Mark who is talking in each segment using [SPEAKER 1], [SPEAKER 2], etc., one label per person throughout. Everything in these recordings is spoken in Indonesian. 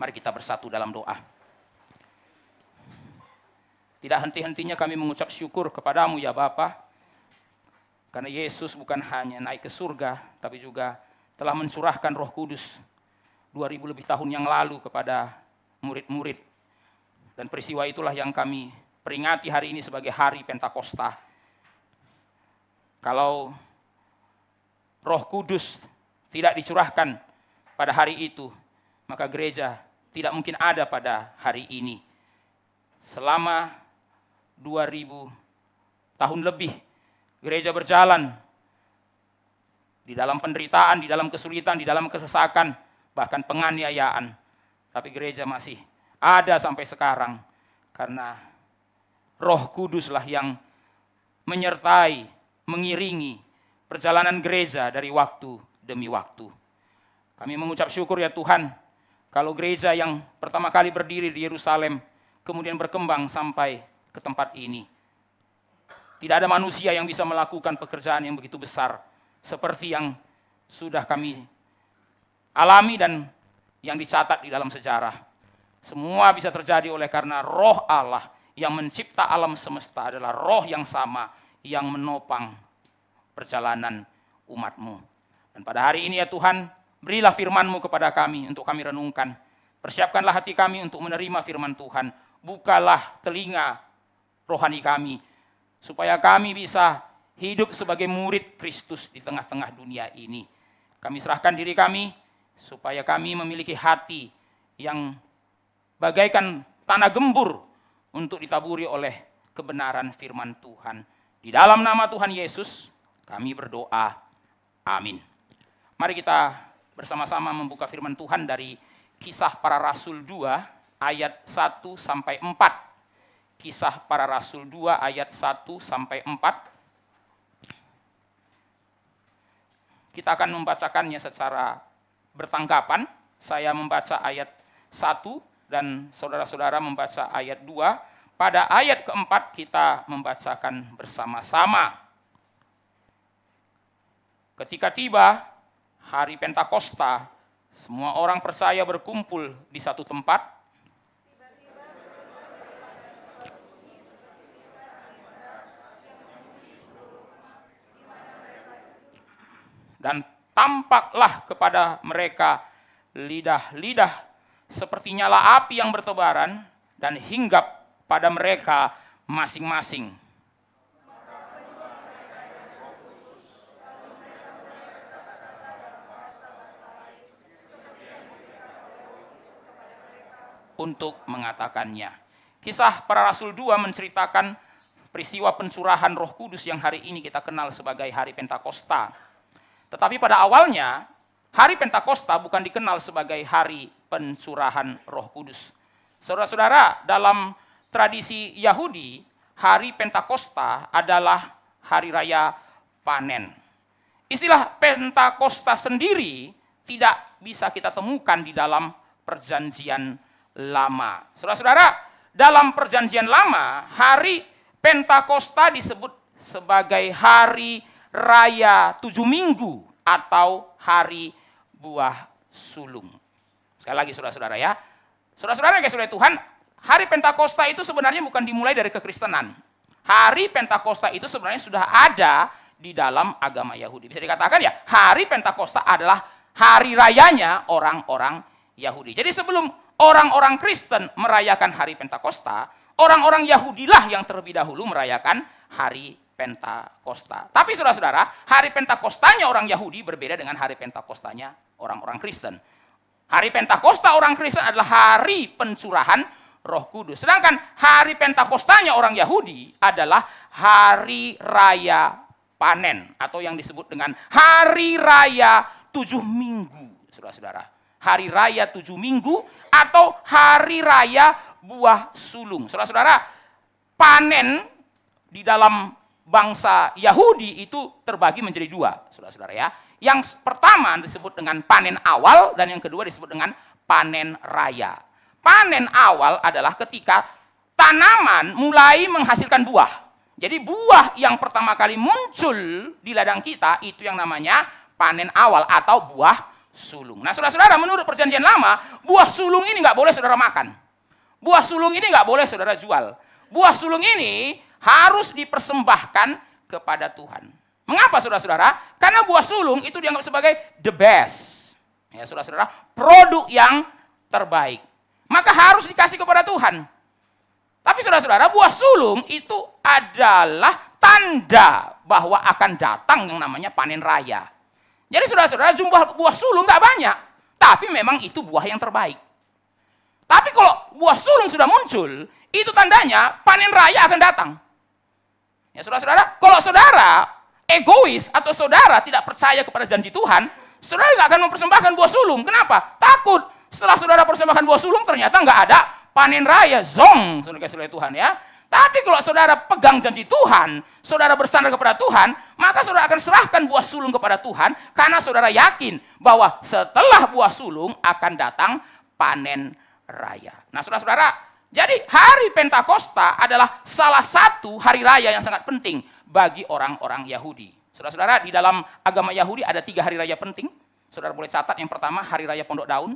[SPEAKER 1] Mari kita bersatu dalam doa. Tidak henti-hentinya kami mengucap syukur kepadamu ya Bapa, karena Yesus bukan hanya naik ke surga, tapi juga telah mencurahkan Roh Kudus 2000 lebih tahun yang lalu kepada murid-murid. Dan peristiwa itulah yang kami peringati hari ini sebagai hari Pentakosta. Kalau Roh Kudus tidak dicurahkan pada hari itu, maka gereja tidak mungkin ada pada hari ini. Selama 2000 tahun lebih gereja berjalan di dalam penderitaan, di dalam kesulitan, di dalam kesesakan, bahkan penganiayaan. Tapi gereja masih ada sampai sekarang karena Roh Kuduslah yang menyertai, mengiringi perjalanan gereja dari waktu demi waktu. Kami mengucap syukur ya Tuhan, kalau gereja yang pertama kali berdiri di Yerusalem kemudian berkembang sampai ke tempat ini. Tidak ada manusia yang bisa melakukan pekerjaan yang begitu besar seperti yang sudah kami alami dan yang dicatat di dalam sejarah. Semua bisa terjadi oleh karena Roh Allah yang mencipta alam semesta adalah Roh yang sama yang menopang perjalanan umat-Mu. Dan pada hari ini ya Tuhan, berilah firman-Mu kepada kami untuk kami renungkan. Persiapkanlah hati kami untuk menerima firman Tuhan. Bukalah telinga rohani kami, supaya kami bisa hidup sebagai murid Kristus di tengah-tengah dunia ini. Kami serahkan diri kami, supaya kami memiliki hati yang bagaikan tanah gembur untuk ditaburi oleh kebenaran firman Tuhan. Di dalam nama Tuhan Yesus, kami berdoa. Amin. Mari kita bersama-sama membuka firman Tuhan dari Kisah Para Rasul 2 ayat 1-4. Kisah Para Rasul 2 ayat 1-4. Kita akan membacakannya secara bertanggapan. Saya membaca ayat 1 dan saudara-saudara membaca ayat 2. Pada ayat keempat kita membacakan bersama-sama. Ketika tiba hari Pentakosta, semua orang percaya berkumpul di satu tempat. Dan tampaklah kepada mereka lidah-lidah seperti nyala api yang bertebaran dan hinggap pada mereka masing-masing. Untuk mengatakannya. Kisah Para Rasul 2 menceritakan peristiwa pencurahan Roh Kudus yang hari ini kita kenal sebagai hari Pentakosta. Tetapi pada awalnya, hari Pentakosta bukan dikenal sebagai hari pencurahan Roh Kudus. Saudara-saudara, dalam tradisi Yahudi, hari Pentakosta adalah hari raya panen. Istilah Pentakosta sendiri tidak bisa kita temukan di dalam Perjanjian Lama. Saudara-saudara, dalam Perjanjian Lama, hari Pentakosta disebut sebagai hari raya 7 minggu atau hari buah sulung. Sekali lagi saudara-saudara ya. Saudara-saudara yang saudara Tuhan, hari Pentakosta itu sebenarnya bukan dimulai dari kekristenan. Hari Pentakosta itu sebenarnya sudah ada di dalam agama Yahudi. Bisa dikatakan ya, hari Pentakosta adalah hari rayanya orang-orang Yahudi. Jadi sebelum orang-orang Kristen merayakan hari Pentakosta, orang-orang Yahudilah yang terlebih dahulu merayakan hari Pentakosta. Tapi saudara-saudara, hari Pentakostanya orang Yahudi berbeda dengan hari Pentakostanya orang-orang Kristen. Hari Pentakosta orang Kristen adalah hari pencurahan Roh Kudus. Sedangkan hari Pentakostanya orang Yahudi adalah hari raya panen atau yang disebut dengan hari raya 7 minggu, saudara-saudara. Hari raya 7 minggu atau hari raya buah sulung. Saudara-saudara, panen di dalam bangsa Yahudi itu terbagi menjadi 2, saudara-saudara ya. Yang pertama disebut dengan panen awal dan yang kedua disebut dengan panen raya. Panen awal adalah ketika tanaman mulai menghasilkan buah. Jadi buah yang pertama kali muncul di ladang kita itu yang namanya panen awal atau buah sulung. Nah, saudara-saudara, menurut perjanjian lama, buah sulung ini nggak boleh saudara makan. Buah sulung ini nggak boleh saudara jual. Buah sulung ini harus dipersembahkan kepada Tuhan. Mengapa saudara-saudara? Karena buah sulung itu dianggap sebagai the best. Ya, saudara-saudara, produk yang terbaik. Maka harus dikasih kepada Tuhan. Tapi saudara-saudara, buah sulung itu adalah tanda bahwa akan datang yang namanya panen raya. Jadi saudara-saudara, jumlah buah sulung nggak banyak. Tapi memang itu buah yang terbaik. Tapi kalau buah sulung sudah muncul, itu tandanya panen raya akan datang. Ya saudara-saudara, kalau saudara egois atau saudara tidak percaya kepada janji Tuhan, saudara nggak akan mempersembahkan buah sulung. Kenapa? Takut setelah saudara persembahkan buah sulung ternyata nggak ada panen raya. Zong, saudara kasih oleh Tuhan ya. Tapi kalau saudara pegang janji Tuhan, saudara bersandar kepada Tuhan, maka saudara akan serahkan buah sulung kepada Tuhan karena saudara yakin bahwa setelah buah sulung akan datang panen raya. Nah, saudara-saudara, jadi hari Pentakosta adalah salah satu hari raya yang sangat penting bagi orang-orang Yahudi. Saudara-saudara, di dalam agama Yahudi ada 3 hari raya penting. Saudara boleh catat, yang pertama hari raya Pondok Daun,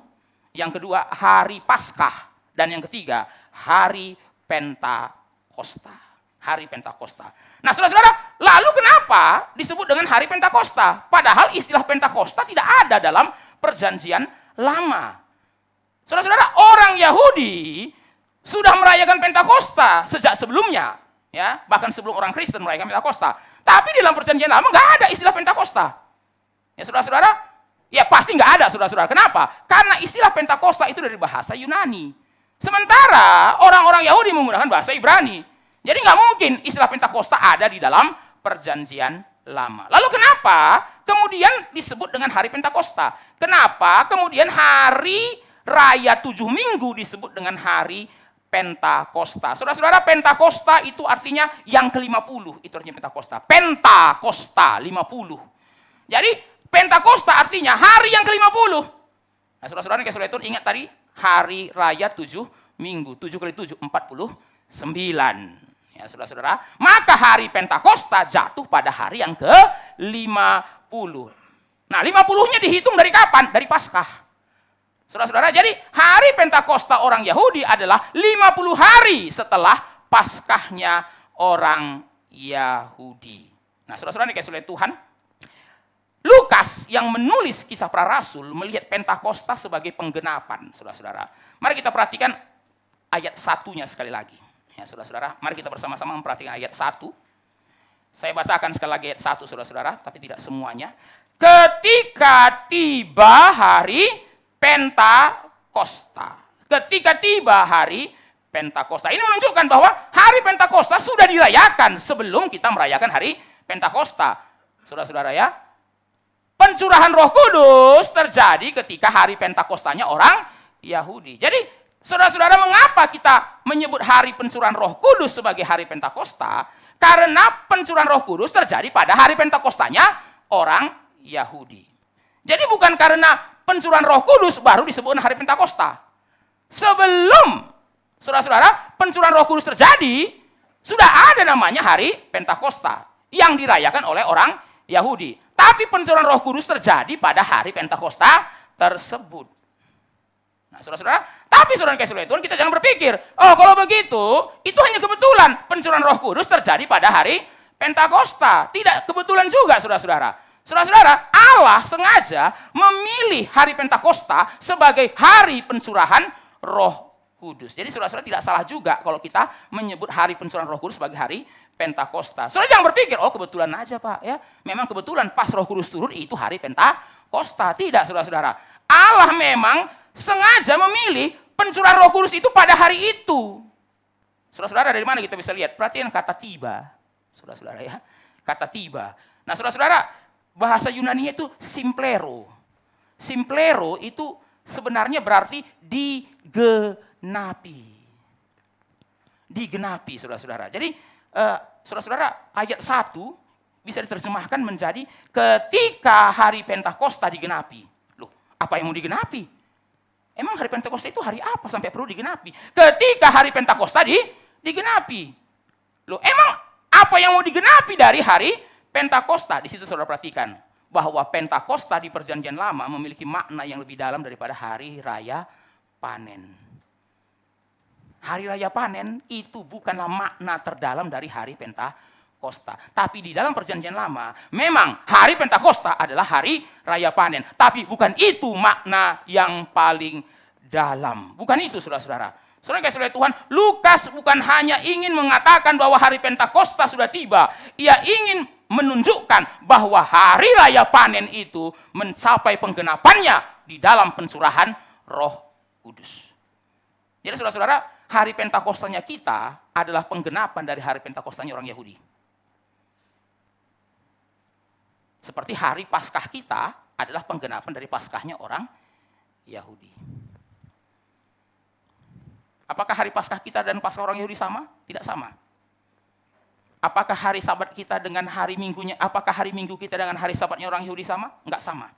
[SPEAKER 1] yang kedua hari Paskah, dan yang ketiga hari Pentakosta. Hari Pentakosta. Nah, saudara-saudara, lalu kenapa disebut dengan hari Pentakosta? Padahal istilah Pentakosta tidak ada dalam perjanjian lama. Saudara-saudara, orang Yahudi sudah merayakan Pentakosta sejak sebelumnya, ya, bahkan sebelum orang Kristen merayakan Pentakosta. Tapi di dalam perjanjian lama nggak ada istilah Pentakosta. Ya, saudara-saudara, ya pasti nggak ada, saudara-saudara. Kenapa? Karena istilah Pentakosta itu dari bahasa Yunani. Sementara orang-orang Yahudi menggunakan bahasa Ibrani. Jadi nggak mungkin istilah Pentakosta ada di dalam perjanjian lama. Lalu kenapa kemudian disebut dengan hari Pentakosta? Kenapa kemudian hari raya 7 minggu disebut dengan hari Pentakosta? Saudara-saudara, Pentakosta itu artinya yang ke-50. Itu artinya Pentakosta. Pentakosta, 50. Jadi Pentakosta artinya hari yang ke-50. Nah, saudara-saudara, kayak saudara itu ingat tadi, hari raya 7 minggu. 7 kali 7, 49. Ya, saudara-saudara, maka hari Pentakosta jatuh pada hari yang ke-50. Nah, 50-nya dihitung dari kapan? Dari Paskah. Saudara-saudara, jadi hari Pentakosta orang Yahudi adalah 50 hari setelah Paskahnya orang Yahudi. Nah, saudara-saudara, dikasih oleh Tuhan, Lukas yang menulis kisah para rasul melihat Pentakosta sebagai penggenapan, saudara-saudara. Mari kita perhatikan ayat 1-nya sekali lagi. Ya, saudara-saudara, mari kita bersama-sama memperhatikan ayat 1. Saya bacakan sekali lagi ayat 1, saudara-saudara, tapi tidak semuanya. Ketika tiba hari Pentakosta. Ketika tiba hari Pentakosta. Ini menunjukkan bahwa hari Pentakosta sudah dirayakan sebelum kita merayakan hari Pentakosta. Saudara-saudara ya. Pencurahan Roh Kudus terjadi ketika hari Pentakostanya orang Yahudi. Jadi, saudara-saudara, mengapa kita menyebut hari pencurahan Roh Kudus sebagai hari Pentakosta? Karena pencurahan Roh Kudus terjadi pada hari Pentakostanya orang Yahudi. Jadi bukan karena pencurahan Roh Kudus baru disebut hari Pentakosta. Sebelum, saudara-saudara, pencurahan Roh Kudus terjadi, sudah ada namanya hari Pentakosta yang dirayakan oleh orang Yahudi. Tapi pencurahan Roh Kudus terjadi pada hari Pentakosta tersebut. Nah, saudara-saudara, tapi saudara kasih oleh Tuhan, kita jangan berpikir, oh kalau begitu, itu hanya kebetulan pencurahan Roh Kudus terjadi pada hari Pentakosta. Tidak kebetulan juga, saudara-saudara. Saudara-saudara, Allah sengaja memilih hari Pentakosta sebagai hari pencurahan Roh Kudus. Jadi saudara-saudara, tidak salah juga kalau kita menyebut hari pencurahan Roh Kudus sebagai hari Pentakosta. Saudara jangan berpikir, oh kebetulan aja Pak, ya. Memang kebetulan pas Roh Kudus turun itu hari Pentakosta. Tidak, saudara-saudara. Allah memang sengaja memilih pencurahan Roh Kudus itu pada hari itu. Saudara-saudara, dari mana kita bisa lihat? Perhatikan kata tiba. Saudara-saudara ya. Kata tiba. Nah, saudara-saudara, bahasa Yunani itu simplero. Simplero itu sebenarnya berarti digenapi. Digenapi, saudara-saudara. Jadi, saudara-saudara, ayat 1 bisa diterjemahkan menjadi ketika hari Pentakosta digenapi. Loh, apa yang mau digenapi? Emang hari Pentakosta itu hari apa sampai perlu digenapi? Ketika hari Pentakosta digenapi. Loh, emang apa yang mau digenapi dari hari Pentakosta? Di situ saudara perhatikan. bahwa Pentakosta di Perjanjian Lama memiliki makna yang lebih dalam daripada hari raya panen. Hari raya panen itu bukanlah makna terdalam dari hari Pentakosta. Tapi di dalam Perjanjian Lama, memang hari Pentakosta adalah hari raya panen. Tapi bukan itu makna yang paling dalam. Bukan itu, saudara-saudara. Saudara kasih oleh Tuhan, Lukas bukan hanya ingin mengatakan bahwa hari Pentakosta sudah tiba. Ia ingin menunjukkan bahwa hari raya panen itu mencapai penggenapannya di dalam pencurahan Roh Kudus. Jadi saudara-saudara, hari Pentakostanya kita adalah penggenapan dari hari Pentakostanya orang Yahudi. Seperti hari Paskah kita adalah penggenapan dari Paskahnya orang Yahudi. Apakah hari Paskah kita dan Paskah orang Yahudi sama? Tidak sama. Apakah hari Sabat kita dengan hari Minggunya, apakah hari Minggu kita dengan hari Sabatnya orang Yahudi sama? Enggak sama.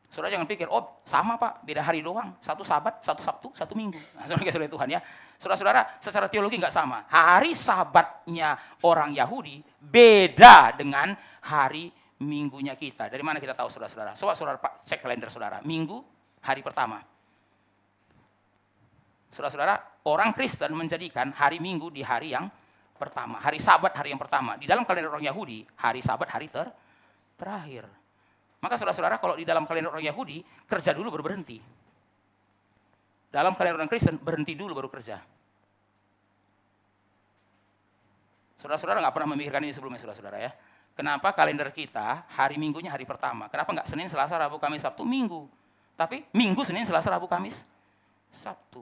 [SPEAKER 1] Saudara jangan pikir, oh sama Pak, beda hari doang. Satu Sabat, satu Sabtu, satu Minggu. Nah, saudara kasih oleh Tuhan ya. Saudara-saudara, secara teologi enggak sama. Hari Sabatnya orang Yahudi beda dengan hari Minggunya kita. Dari mana kita tahu saudara-saudara? Coba saudara cek kalender saudara. Minggu, hari pertama. Saudara-saudara, orang Kristen menjadikan hari Minggu di hari yang pertama. Hari Sabat hari yang pertama. Di dalam kalender orang Yahudi, hari Sabat hari terakhir. Maka saudara-saudara, kalau di dalam kalender orang Yahudi, kerja dulu baru berhenti. Dalam kalender orang Kristen, berhenti dulu baru kerja. Saudara-saudara nggak pernah memikirkan ini sebelumnya, saudara-saudara ya. Kenapa kalender kita, hari Minggunya hari pertama? Kenapa nggak Senin, Selasa, Rabu, Kamis, Sabtu, Minggu? Tapi Minggu, Senin, Selasa, Rabu, Kamis, Sabtu.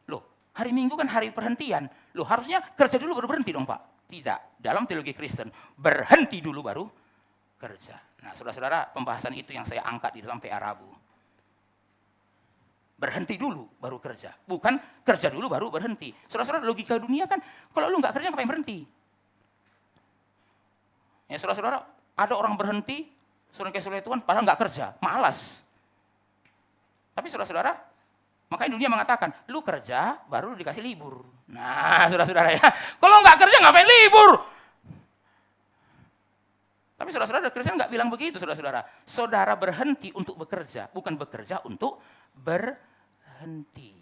[SPEAKER 1] Loh, hari Minggu kan hari perhentian. Loh, harusnya kerja dulu baru berhenti dong Pak. Tidak, dalam teologi Kristen, berhenti dulu baru kerja. Nah, saudara-saudara, pembahasan itu yang saya angkat di dalam PA Rabu. Berhenti dulu baru kerja. Bukan kerja dulu baru berhenti. Saudara-saudara, logika dunia kan, kalau lu nggak kerja ngapain berhenti? Ya saudara-saudara, ada orang berhenti, saudara kasih oleh Tuhan, padahal nggak kerja, malas. Tapi saudara-saudara, makanya dunia mengatakan, lu kerja, baru lu dikasih libur. Nah, saudara-saudara ya, kalau nggak kerja ngapain libur? Tapi saudara-saudara, Kristen nggak bilang begitu, saudara-saudara. Saudara berhenti untuk bekerja, bukan bekerja untuk berhenti.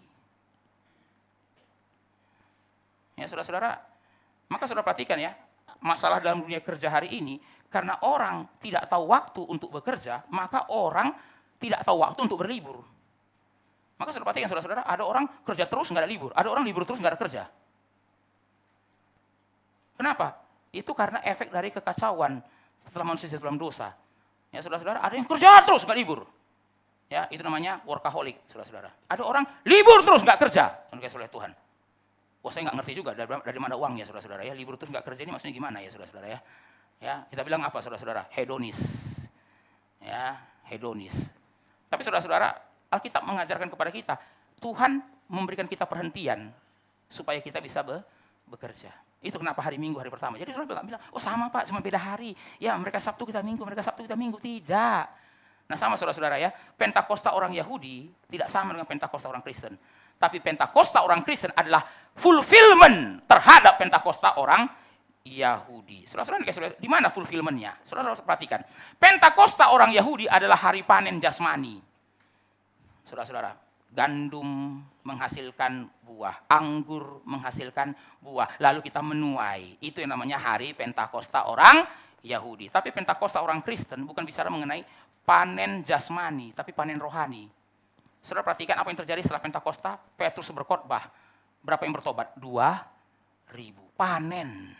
[SPEAKER 1] Ya saudara-saudara, maka saudara perhatikan ya, masalah dalam dunia kerja hari ini, karena orang tidak tahu waktu untuk bekerja, maka orang tidak tahu waktu untuk berlibur. Maka saudara perhatikan saudara-saudara, ada orang kerja terus nggak ada libur, ada orang libur terus nggak ada kerja. Kenapa? Itu karena efek dari kekacauan setelah manusia dalam dosa. Ya saudara-saudara, ada yang kerja terus nggak libur. Ya, itu namanya workaholic, saudara-saudara. Ada orang libur terus nggak kerja, dikasih oleh Tuhan. Wah, saya nggak ngerti juga dari mana uangnya, saudara-saudara ya. Libur terus nggak kerja ini maksudnya gimana ya, saudara-saudara ya? Ya, kita bilang apa, saudara-saudara? Hedonis. Ya, hedonis. Tapi saudara-saudara, Alkitab mengajarkan kepada kita, Tuhan memberikan kita perhentian supaya kita bisa bekerja. Itu kenapa hari Minggu hari pertama. Jadi saudara nggak bilang, oh sama Pak, cuma beda hari. Ya, mereka Sabtu kita Minggu, mereka Sabtu kita Minggu. Tidak. Nah sama saudara-saudara ya, Pentakosta orang Yahudi tidak sama dengan Pentakosta orang Kristen. Tapi Pentakosta orang Kristen adalah fulfillment terhadap Pentakosta orang Yahudi. Saudara-saudara, di mana fulfillment-nya? Saudara perhatikan. Pentakosta orang Yahudi adalah hari panen jasmani. Saudara-saudara, gandum menghasilkan buah, anggur menghasilkan buah, lalu kita menuai. Itu yang namanya hari Pentakosta orang Yahudi. Tapi Pentakosta orang Kristen bukan bicara mengenai panen jasmani, tapi panen rohani. Saudara perhatikan apa yang terjadi setelah Pentakosta. Petrus berkhotbah. Berapa yang bertobat? 2.000. Panen.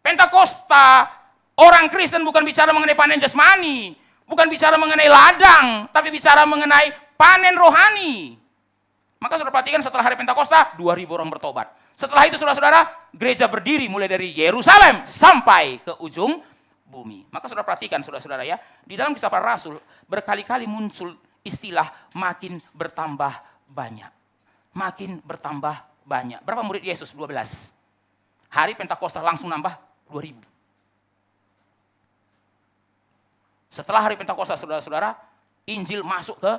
[SPEAKER 1] Pentakosta orang Kristen bukan bicara mengenai panen jasmani, bukan bicara mengenai ladang, tapi bicara mengenai panen rohani. Maka saudara perhatikan setelah hari Pentakosta 2.000 orang bertobat. Setelah itu saudara-saudara, gereja berdiri mulai dari Yerusalem sampai ke ujung bumi. Maka saudara perhatikan saudara-saudara ya, di dalam Kisah Para Rasul berkali-kali muncul istilah makin bertambah banyak. Makin bertambah banyak. Berapa murid Yesus? 12. Hari Pentakosta langsung nambah 2.000. Setelah hari Pentakosta saudara-saudara, Injil masuk ke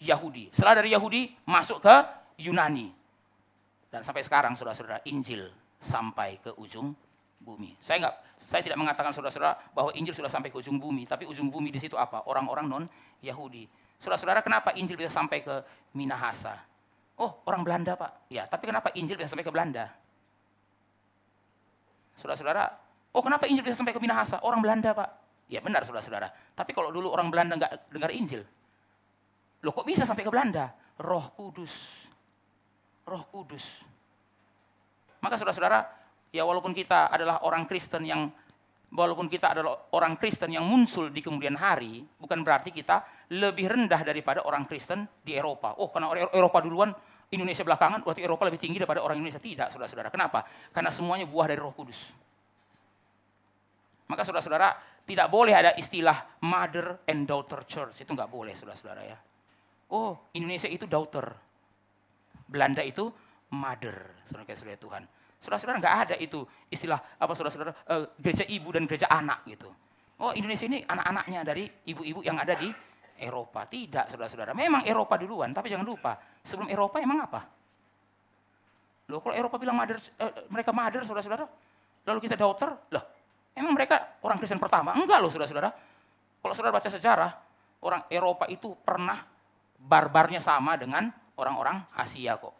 [SPEAKER 1] Yahudi. Setelah dari Yahudi masuk ke Yunani. Dan sampai sekarang saudara-saudara, Injil sampai ke ujung bumi. Saya tidak mengatakan saudara-saudara bahwa Injil sudah sampai ke ujung bumi, tapi ujung bumi di situ apa? Orang-orang non-Yahudi. Saudara-saudara, kenapa Injil bisa sampai ke Minahasa? Oh, orang Belanda, Pak. Ya, tapi kenapa Injil bisa sampai ke Belanda? Saudara-saudara, oh kenapa Injil bisa sampai ke Minahasa? Orang Belanda, Pak. Ya benar, saudara-saudara. Tapi kalau dulu orang Belanda nggak dengar Injil, loh kok bisa sampai ke Belanda? Roh Kudus. Roh Kudus. Maka saudara-saudara, ya walaupun kita adalah orang Kristen yang muncul di kemudian hari, bukan berarti kita lebih rendah daripada orang Kristen di Eropa. Oh, karena Eropa duluan, Indonesia belakangan, berarti Eropa lebih tinggi daripada orang Indonesia. Tidak, saudara-saudara. Kenapa? Karena semuanya buah dari Roh Kudus. Maka saudara-saudara, tidak boleh ada istilah mother and daughter church. Itu nggak boleh, saudara-saudara ya. Oh, Indonesia itu daughter. Belanda itu mother, saudara-saudara Tuhan. Saudara-saudara, nggak ada itu istilah apa saudara-saudara gereja ibu dan gereja anak gitu. Oh, Indonesia ini anak-anaknya dari ibu-ibu yang ada di Eropa. Tidak, saudara-saudara. Memang Eropa duluan, tapi jangan lupa, sebelum Eropa emang apa? Loh, kalau Eropa bilang mereka mother, saudara-saudara, lalu kita daughter, loh, emang mereka orang Kristen pertama? Enggak loh, saudara-saudara. Kalau saudara baca sejarah, orang Eropa itu pernah barbarnya sama dengan orang-orang Asia kok.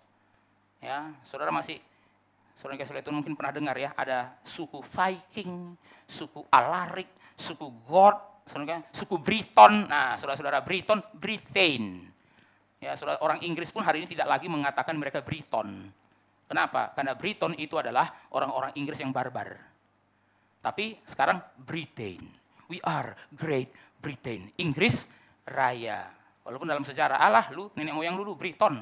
[SPEAKER 1] Ya, saudara itu mungkin pernah dengar ya, ada suku Viking, suku Alaric, suku Goth, suku Briton. Nah, saudara-saudara, Britain. Ya, saudara, orang Inggris pun hari ini tidak lagi mengatakan mereka Briton. Kenapa? Karena Briton itu adalah orang-orang Inggris yang barbar. Tapi sekarang Britain. We are Great Britain. Inggris Raya. Walaupun dalam sejarah, lu nenek moyang dulu Briton,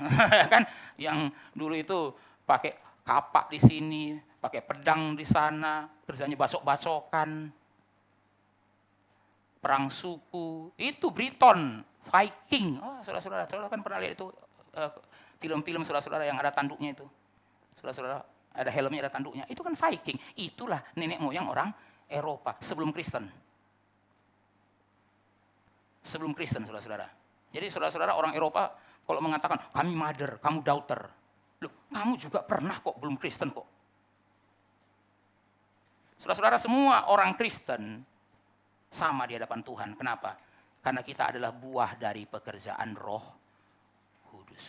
[SPEAKER 1] kan? Yang dulu itu pakai kapak di sini, pakai pedang di sana, kerjanya bacok-bacokan, perang suku, itu Briton, Viking. Oh, saudara-saudara kan pernah lihat itu film-film saudara-saudara yang ada tanduknya itu. Saudara-saudara, ada helmnya, ada tanduknya. Itu kan Viking. Itulah nenek moyang orang Eropa sebelum Kristen. Sebelum Kristen, saudara-saudara. Jadi saudara-saudara, orang Eropa kalau mengatakan kami mother, kamu daughter. Loh, kamu juga pernah kok belum Kristen kok. Saudara-saudara, semua orang Kristen sama di hadapan Tuhan. Kenapa? Karena kita adalah buah dari pekerjaan Roh Kudus.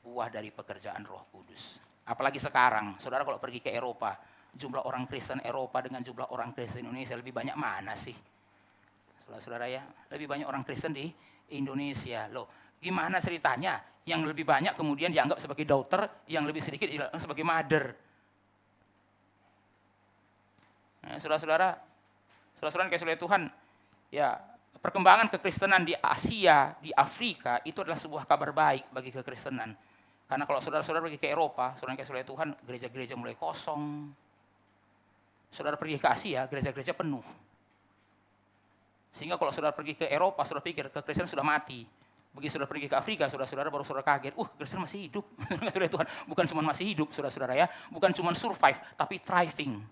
[SPEAKER 1] Buah dari pekerjaan Roh Kudus. Apalagi sekarang, saudara kalau pergi ke Eropa, jumlah orang Kristen Eropa dengan jumlah orang Kristen Indonesia lebih banyak mana sih? Saudara-saudara ya, lebih banyak orang Kristen di Indonesia. Loh, gimana ceritanya? Yang lebih banyak kemudian dianggap sebagai daughter, yang lebih sedikit dianggap sebagai mother. Nah, saudara-saudara kayak saudara Tuhan, ya perkembangan kekristenan di Asia, di Afrika itu adalah sebuah kabar baik bagi kekristenan. Karena kalau saudara-saudara pergi ke Eropa, saudara kayak saudara Tuhan, gereja-gereja mulai kosong. Saudara pergi ke Asia, gereja-gereja penuh. Sehingga kalau saudara pergi ke Eropa, saudara pikir kekristenan sudah mati. Begitu saudara pergi ke Afrika, saudara-saudara baru saudara kaget. Kristen masih hidup. Tuhan, bukan cuma masih hidup, saudara-saudara ya. Bukan cuma survive, tapi thriving.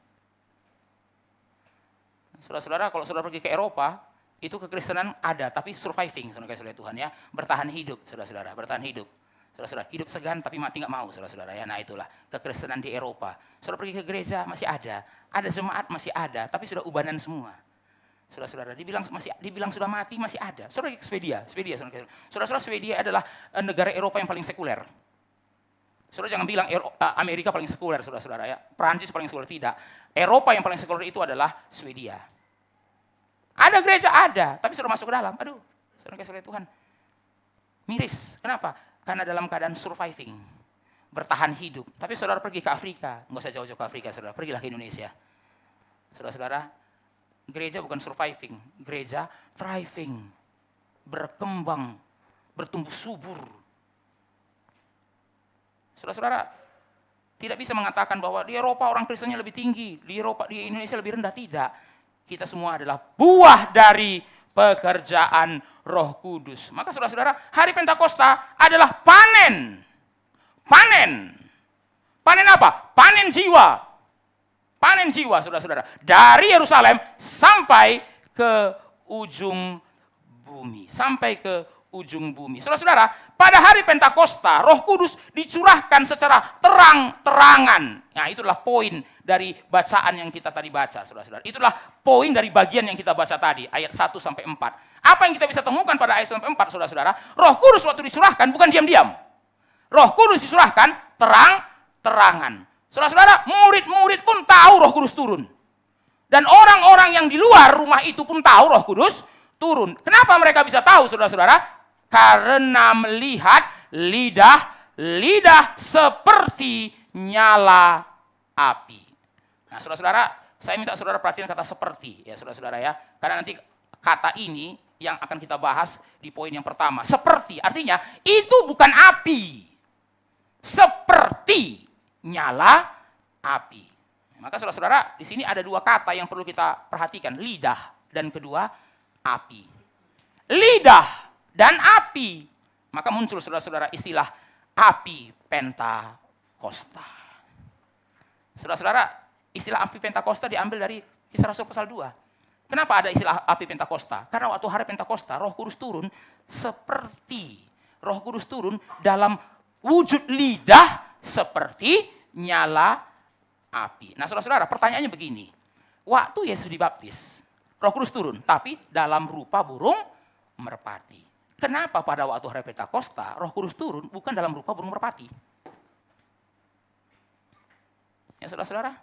[SPEAKER 1] Saudara-saudara, kalau saudara pergi ke Eropa, itu kekristenan ada, tapi surviving, saudara-saudara Tuhan ya. Bertahan hidup, saudara-saudara, bertahan hidup. Saudara-saudara, hidup segan tapi mati nggak mau, saudara-saudara ya. Nah itulah kekristenan di Eropa. Saudara pergi ke gereja, masih ada jemaat masih ada, tapi sudah ubanan semua. Saudara-saudara, dibilang sudah mati masih ada. Saudara ke Swedia, saudara-saudara, Swedia adalah negara Eropa yang paling sekuler. Saudara jangan bilang Amerika paling sekuler, saudara-saudara ya. Prancis paling sekuler, tidak. Eropa yang paling sekuler itu adalah Swedia. Ada gereja ada, tapi sudah masuk ke dalam. Aduh, saudara Tuhan, miris. Kenapa? Karena dalam keadaan surviving, bertahan hidup. Tapi saudara pergi ke Afrika, nggak usah jauh-jauh ke Afrika, saudara. Pergilah ke Indonesia. Saudara-saudara, gereja bukan surviving, gereja thriving, berkembang, bertumbuh subur. Saudara-saudara, tidak bisa mengatakan bahwa di Eropa orang Kristennya lebih tinggi, di Indonesia lebih rendah, tidak. Kita semua adalah buah dari pekerjaan Roh Kudus. Maka saudara-saudara, hari Pentakosta adalah panen. Panen. Panen apa? Panen jiwa. Panen jiwa, saudara-saudara. Dari Yerusalem sampai ke ujung bumi. Sampai ke ujung bumi. Saudara-saudara, pada hari Pentakosta, Roh Kudus dicurahkan secara terang-terangan. Nah, itulah poin dari bacaan yang kita tadi baca, saudara-saudara. Itulah poin dari bagian yang kita baca tadi, ayat 1 sampai 4. Apa yang kita bisa temukan pada ayat 1 sampai 4, saudara-saudara? Roh Kudus waktu dicurahkan bukan diam-diam. Roh Kudus dicurahkan terang-terangan. Saudara-saudara, murid-murid pun tahu Roh Kudus turun. Dan orang-orang yang di luar rumah itu pun tahu Roh Kudus turun. Kenapa mereka bisa tahu, saudara-saudara? Karena melihat lidah seperti nyala api. Nah, saudara-saudara, saya minta saudara perhatikan kata seperti, ya saudara-saudara ya. Karena nanti kata ini yang akan kita bahas di poin yang pertama. Seperti, artinya itu bukan api. Seperti nyala api. Maka saudara-saudara, di sini ada dua kata yang perlu kita perhatikan. Lidah dan kedua api. Lidah dan api. Maka muncul saudara-saudara istilah api Pentakosta. Saudara-saudara, istilah api Pentakosta diambil dari Kisah Rasul pasal 2. Kenapa ada istilah api Pentakosta? Karena waktu hari Pentakosta, Roh Kudus turun seperti. Roh Kudus turun dalam wujud lidah seperti nyala api. Nah, saudara-saudara, pertanyaannya begini. Waktu Yesus dibaptis, Roh Kudus turun, tapi dalam rupa burung merpati. Kenapa pada waktu hari Pentakosta Roh Kudus turun bukan dalam rupa burung merpati? Ya saudara-saudara.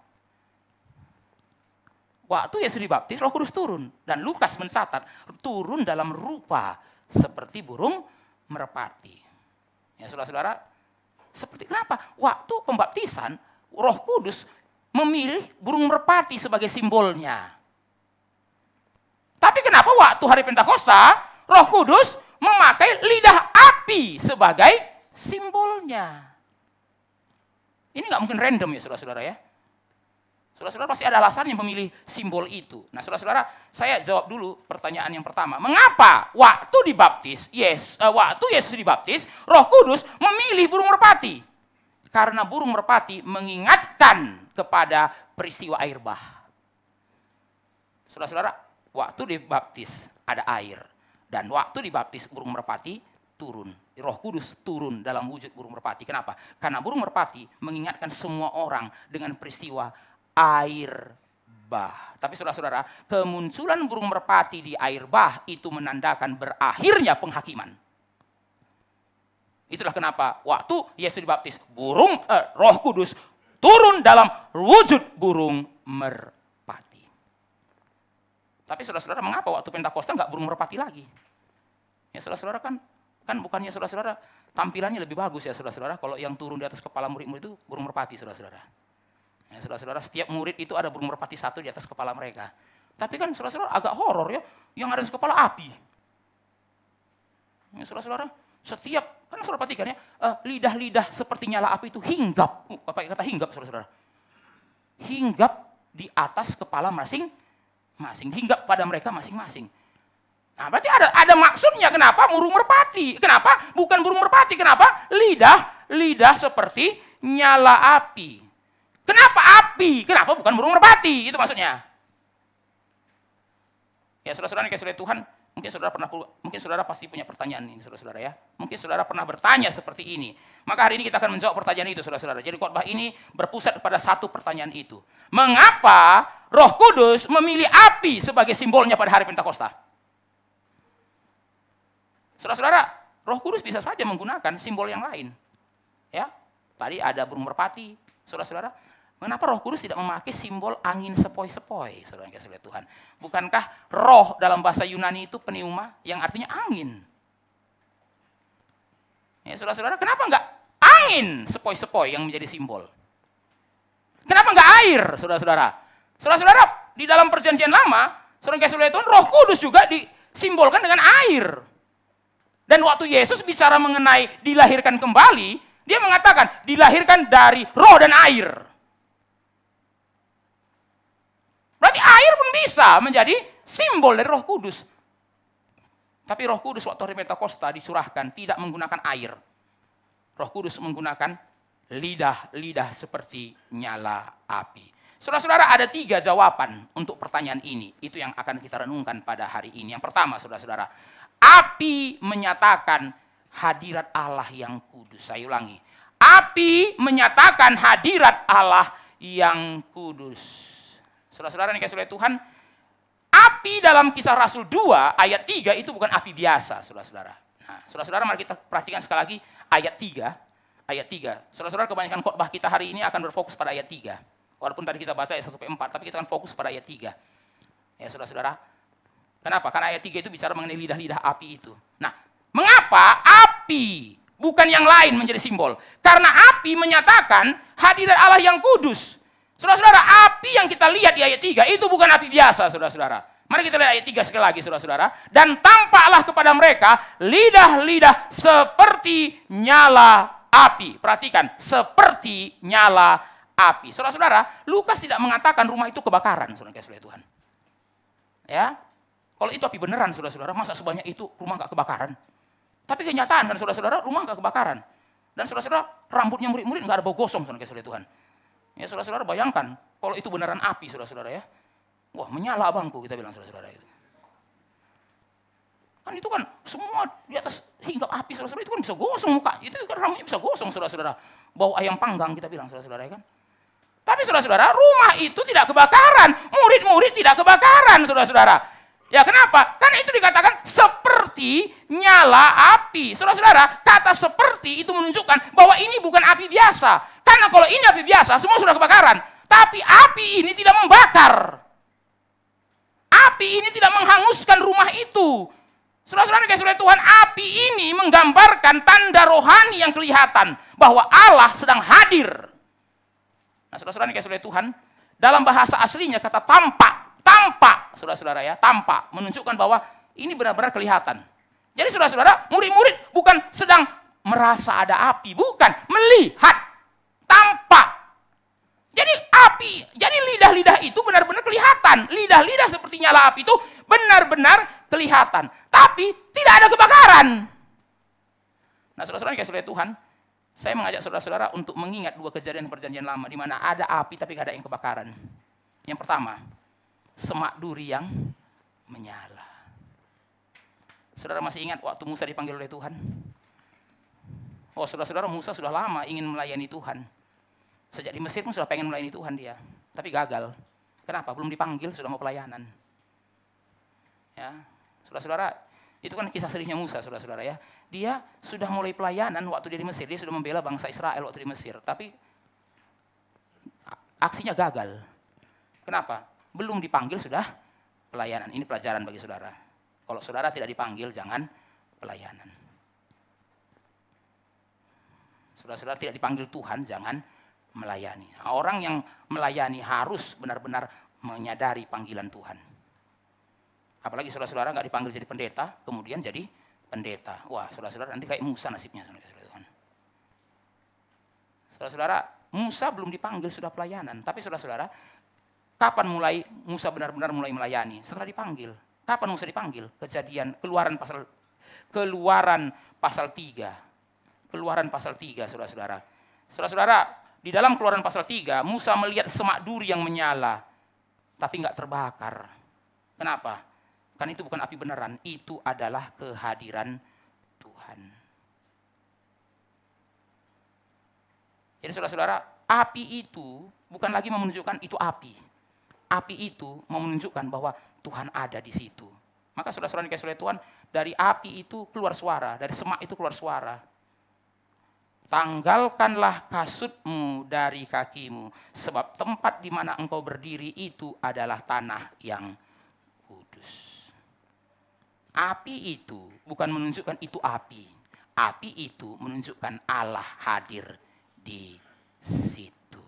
[SPEAKER 1] Waktu Yesus dibaptis Roh Kudus turun dan Lukas mencatat turun dalam rupa seperti burung merpati. Ya saudara-saudara, seperti kenapa? Waktu pembaptisan Roh Kudus memilih burung merpati sebagai simbolnya. Tapi kenapa waktu hari Pentakosta Roh Kudus memakai lidah api sebagai simbolnya? Ini nggak mungkin random ya saudara-saudara ya. Saudara-saudara pasti ada alasannya memilih simbol itu. Nah saudara-saudara, saya jawab dulu pertanyaan yang pertama. Mengapa waktu Yesus dibaptis, Roh Kudus memilih burung merpati? Karena burung merpati mengingatkan kepada peristiwa air bah. Saudara-saudara, waktu dibaptis ada air. Dan waktu dibaptis burung merpati turun. Roh Kudus turun dalam wujud burung merpati. Kenapa? Karena burung merpati mengingatkan semua orang dengan peristiwa air bah. Tapi saudara-saudara, kemunculan burung merpati di air bah itu menandakan berakhirnya penghakiman. Itulah kenapa waktu Yesus dibaptis, Roh Kudus turun dalam wujud burung merpati. Tapi saudara-saudara, mengapa waktu Pentakosta nggak burung merpati lagi? Ya saudara-saudara, kan bukannya saudara-saudara tampilannya lebih bagus ya saudara-saudara, kalau yang turun di atas kepala murid-murid itu burung merpati saudara-saudara. Ya saudara-saudara, setiap murid itu ada burung merpati satu di atas kepala mereka. Tapi kan saudara-saudara agak horor ya, yang ada di kepala api. Ya saudara-saudara, kan saudara perhatikan ya, lidah-lidah seperti nyala api itu hinggap. Pakai kata hinggap saudara-saudara. Hinggap di atas kepala masing-masing, hinggap pada mereka masing-masing. Nah, berarti ada maksudnya kenapa burung merpati? Kenapa bukan burung merpati? Kenapa lidah seperti nyala api? Kenapa api? Kenapa bukan burung merpati? Itu maksudnya. Ya, saudara-saudara yang kasih oleh Tuhan, mungkin saudara pasti punya pertanyaan ini, saudara-saudara ya. Mungkin saudara pernah bertanya seperti ini. Maka hari ini kita akan menjawab pertanyaan itu, saudara-saudara. Jadi khotbah ini berpusat pada satu pertanyaan itu. Mengapa Roh Kudus memilih api sebagai simbolnya pada hari Pentakosta? Saudara-saudara, Roh Kudus bisa saja menggunakan simbol yang lain. Ya, tadi ada burung merpati, saudara-saudara. Mengapa Roh Kudus tidak memakai simbol angin sepoi-sepoi, saudara yang kasih oleh Tuhan? Bukankah roh dalam bahasa Yunani itu pneuma yang artinya angin? Ya, saudara-saudara, kenapa enggak angin sepoi-sepoi yang menjadi simbol? Kenapa enggak air, saudara-saudara? Saudara-saudara, di dalam perjanjian lama, saudara yang kasih oleh Tuhan, Roh Kudus juga disimbolkan dengan air. Dan waktu Yesus bicara mengenai dilahirkan kembali, dia mengatakan dilahirkan dari roh dan air. Berarti air pun bisa menjadi simbol dari Roh Kudus. Tapi Roh Kudus waktu hari Pentakosta dicurahkan tidak menggunakan air. Roh Kudus menggunakan lidah seperti nyala api. Saudara-saudara, ada 3 jawaban untuk pertanyaan ini. Itu yang akan kita renungkan pada hari ini. Yang pertama, saudara-saudara, Api menyatakan hadirat Allah yang kudus. Saya ulangi. Api menyatakan hadirat Allah yang kudus. Saudara-saudara yang dikasihi oleh Tuhan, api dalam Kisah Rasul 2 ayat 3 itu bukan api biasa, saudara-saudara. Nah, saudara-saudara mari kita perhatikan sekali lagi ayat 3. Ayat 3. Saudara-saudara, kebanyakan khotbah kita hari ini akan berfokus pada ayat 3. Walaupun tadi kita baca ayat 1-4, tapi kita akan fokus pada ayat 3. Ya, saudara-saudara. Kenapa? Karena ayat 3 itu bicara mengenai lidah-lidah api itu. Nah, mengapa api bukan yang lain menjadi simbol? Karena api menyatakan hadirat Allah yang kudus. Saudara-saudara, api yang kita lihat di ayat 3 itu bukan api biasa, saudara-saudara. Mari kita lihat ayat 3 sekali lagi, saudara-saudara. Dan tampaklah kepada mereka lidah-lidah seperti nyala api. Perhatikan, seperti nyala api. Saudara-saudara, Lukas tidak mengatakan rumah itu kebakaran, saudara-saudara Tuhan. Ya, kalau itu api beneran, saudara-saudara, masa sebanyak itu rumah nggak kebakaran? Tapi kenyataan kan, saudara-saudara, rumah nggak kebakaran. Dan saudara-saudara, rambutnya murid-murid nggak ada bau gosong, saudara-saudara Tuhan. Ya, saudara-saudara, bayangkan kalau itu beneran api, saudara-saudara ya. Wah, menyala abangku, kita bilang saudara-saudara itu. Kan itu kan semua di atas hinggap api, saudara-saudara, itu kan bisa gosong muka. Itu kan rambutnya bisa gosong, saudara-saudara. Bau ayam panggang, kita bilang saudara-saudara ya kan. Tapi saudara-saudara, rumah itu tidak kebakaran. Murid-murid tidak kebakaran, saudara-saudara. Ya kenapa? Karena itu dikatakan seperti nyala api. Saudara-saudara, kata seperti itu menunjukkan bahwa ini bukan api biasa. Karena kalau ini api biasa, semua sudah kebakaran. Tapi api ini tidak membakar. Api ini tidak menghanguskan rumah itu. Saudara-saudara dikasihi oleh Tuhan, api ini menggambarkan tanda rohani yang kelihatan bahwa Allah sedang hadir. Nah, saudara-saudara dikasihi oleh Tuhan, dalam bahasa aslinya kata tampak, saudara-saudara ya, tampak menunjukkan bahwa ini benar-benar kelihatan. Jadi saudara-saudara, murid-murid bukan sedang merasa ada api, bukan, melihat, tampak. Jadi lidah-lidah itu benar-benar kelihatan. Lidah-lidah seperti nyala api itu benar-benar kelihatan. Tapi tidak ada kebakaran. Nah, saudara-saudara dikasihi oleh Tuhan, saya mengajak saudara-saudara untuk mengingat dua kejadian perjanjian lama di mana ada api tapi tidak ada yang kebakaran. Yang pertama, semak duri yang menyala. Saudara masih ingat waktu Musa dipanggil oleh Tuhan? Oh, saudara-saudara, Musa sudah lama ingin melayani Tuhan. Sejak di Mesir pun sudah pengen melayani Tuhan dia, tapi gagal. Kenapa? Belum dipanggil, sudah mau pelayanan. Ya, saudara-saudara, itu kan kisah sedihnya Musa, saudara-saudara ya. Dia sudah mulai pelayanan waktu dia di Mesir, dia sudah membela bangsa Israel waktu di Mesir, tapi aksinya gagal. Kenapa? Belum dipanggil sudah pelayanan. Ini pelajaran bagi saudara. Kalau saudara tidak dipanggil, jangan pelayanan. Saudara-saudara tidak dipanggil Tuhan, jangan melayani. Orang yang melayani harus benar-benar menyadari panggilan Tuhan. Apalagi saudara-saudara nggak dipanggil jadi pendeta, kemudian jadi pendeta. Wah, saudara-saudara nanti kayak Musa nasibnya. Saudara-saudara, Musa belum dipanggil sudah pelayanan. Tapi saudara-saudara, kapan mulai Musa benar-benar mulai melayani? Setelah dipanggil. Kapan Musa dipanggil? Kejadian Keluaran pasal 3. Keluaran pasal 3, saudara-saudara. Saudara-saudara, di dalam Keluaran pasal 3, Musa melihat semak duri yang menyala, tapi nggak terbakar. Kenapa? Kan itu bukan api beneran, itu adalah kehadiran Tuhan. Jadi saudara-saudara, api itu bukan lagi menunjukkan itu api. Api itu menunjukkan bahwa Tuhan ada di situ. Maka saudara-saudara dikasihi oleh Tuhan, dari api itu keluar suara, dari semak itu keluar suara. Tanggalkanlah kasutmu dari kakimu, sebab tempat di mana engkau berdiri itu adalah tanah yang kudus. Api itu bukan menunjukkan itu api. Api itu menunjukkan Allah hadir di situ.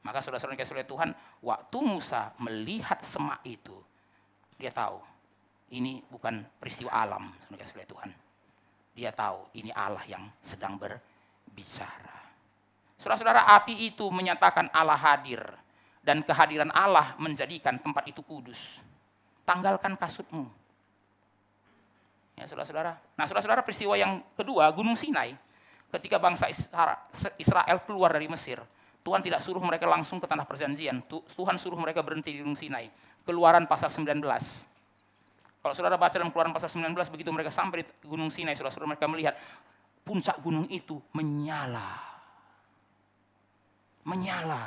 [SPEAKER 1] Maka saudara-saudara dikasihi oleh Tuhan, waktu Musa melihat semak itu, dia tahu ini bukan peristiwa alam, saudara dikasihi oleh Tuhan. Dia tahu ini Allah yang sedang berbicara. Saudara-saudara, api itu menyatakan Allah hadir dan kehadiran Allah menjadikan tempat itu kudus. Tanggalkan kasutmu. Ya, saudara-saudara. Nah, saudara-saudara, peristiwa yang kedua, Gunung Sinai. Ketika bangsa Israel keluar dari Mesir, Tuhan tidak suruh mereka langsung ke tanah perjanjian. Tuhan suruh mereka berhenti di Gunung Sinai. Keluaran pasal 19. Kalau saudara baca dalam Keluaran pasal 19, begitu mereka sampai di Gunung Sinai, saudara-saudara mereka melihat puncak gunung itu menyala. Menyala.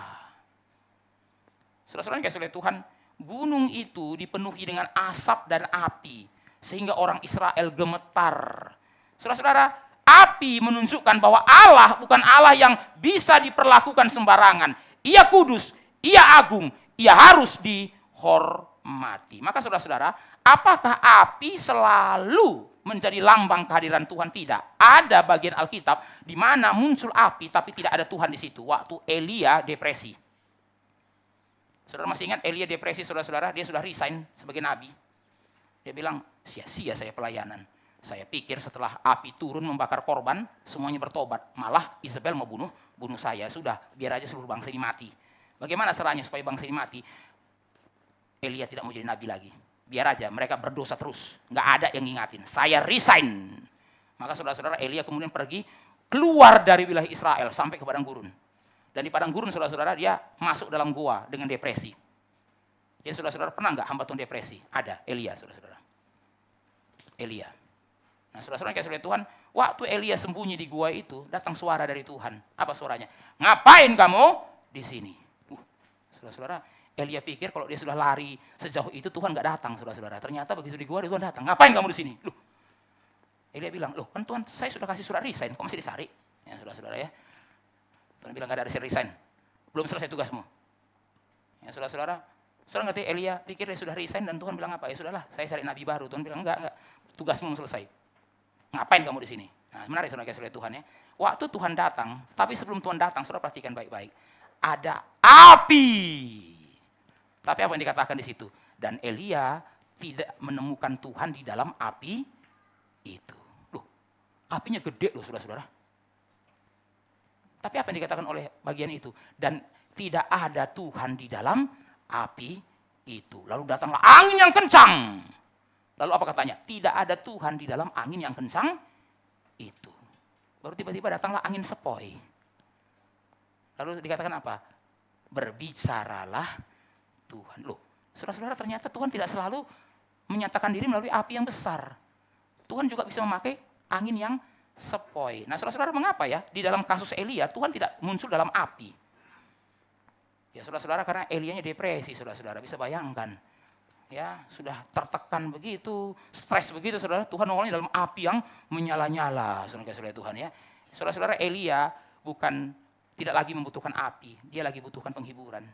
[SPEAKER 1] Saudara-saudara yang kasih oleh Tuhan, gunung itu dipenuhi dengan asap dan api, sehingga orang Israel gemetar. Saudara-saudara, api menunjukkan bahwa Allah bukan Allah yang bisa diperlakukan sembarangan. Ia kudus, ia agung, ia harus dihormati. Maka saudara-saudara, apakah api selalu menjadi lambang kehadiran Tuhan? Tidak. Ada bagian Alkitab di mana muncul api tapi tidak ada Tuhan di situ. Waktu Elia depresi. Saudara masih ingat Elia depresi, saudara-saudara? Dia sudah resign sebagai nabi. Dia bilang, sia-sia saya pelayanan. Saya pikir setelah api turun membakar korban, semuanya bertobat. Malah Isabel mau bunuh saya. Sudah, biar aja seluruh bangsa ini mati. Bagaimana caranya supaya bangsa ini mati? Elia tidak mau jadi nabi lagi. Biar aja mereka berdosa terus. Nggak ada yang ngingatin. Saya resign. Maka saudara-saudara, Elia kemudian pergi keluar dari wilayah Israel sampai ke padang gurun. Dan di padang gurun saudara-saudara dia masuk dalam gua dengan depresi. Jadi saudara-saudara pernah nggak hamba Tuhan depresi? Ada, Elia saudara-saudara. Elia. Nah saudara-saudara yang kasih oleh Tuhan, waktu Elia sembunyi di gua itu, datang suara dari Tuhan. Apa suaranya? Ngapain kamu di sini? Saudara-saudara, Elia pikir kalau dia sudah lari sejauh itu Tuhan nggak datang, saudara-saudara. Ternyata begitu di gua Tuhan datang. Ngapain kamu di sini? Loh. Elia bilang, loh kan Tuhan saya sudah kasih surat resign, kok masih disari? Ya saudara-saudara ya. Tuhan bilang nggak ada resign, belum selesai tugasmu. Ya saudara-saudara, saudara ngerti Elia pikir dia sudah resign dan Tuhan bilang apa? Ya sudahlah, saya cari nabi baru. Tuhan bilang enggak, tugasmu belum selesai. Ngapain kamu di sini? Nah, menarik saudara kasih oleh Tuhan ya. Waktu Tuhan datang, tapi sebelum Tuhan datang, saudara perhatikan baik-baik. Ada api. Tapi apa yang dikatakan di situ? Dan Elia tidak menemukan Tuhan di dalam api itu. Loh, apinya gede loh saudara-saudara. Tapi apa yang dikatakan oleh bagian itu? Dan tidak ada Tuhan di dalam api itu. Lalu datanglah angin yang kencang. Lalu apa katanya? Tidak ada Tuhan di dalam angin yang kencang itu. Baru tiba-tiba datanglah angin sepoi. Lalu dikatakan apa? Berbicaralah Tuhan. Loh, saudara-saudara ternyata Tuhan tidak selalu menyatakan diri melalui api yang besar. Tuhan juga bisa memakai angin yang sepoi. Nah saudara-saudara mengapa ya? Di dalam kasus Elia, Tuhan tidak muncul dalam api. Ya saudara-saudara karena Elianya depresi, saudara-saudara. Bisa bayangkan. Ya, sudah tertekan begitu, stres begitu, saudara. Tuhan nongolnya dalam api yang menyala-nyala, saudara-saudara Tuhan ya. Saudara-saudara Elia tidak lagi membutuhkan api, dia lagi butuhkan penghiburan.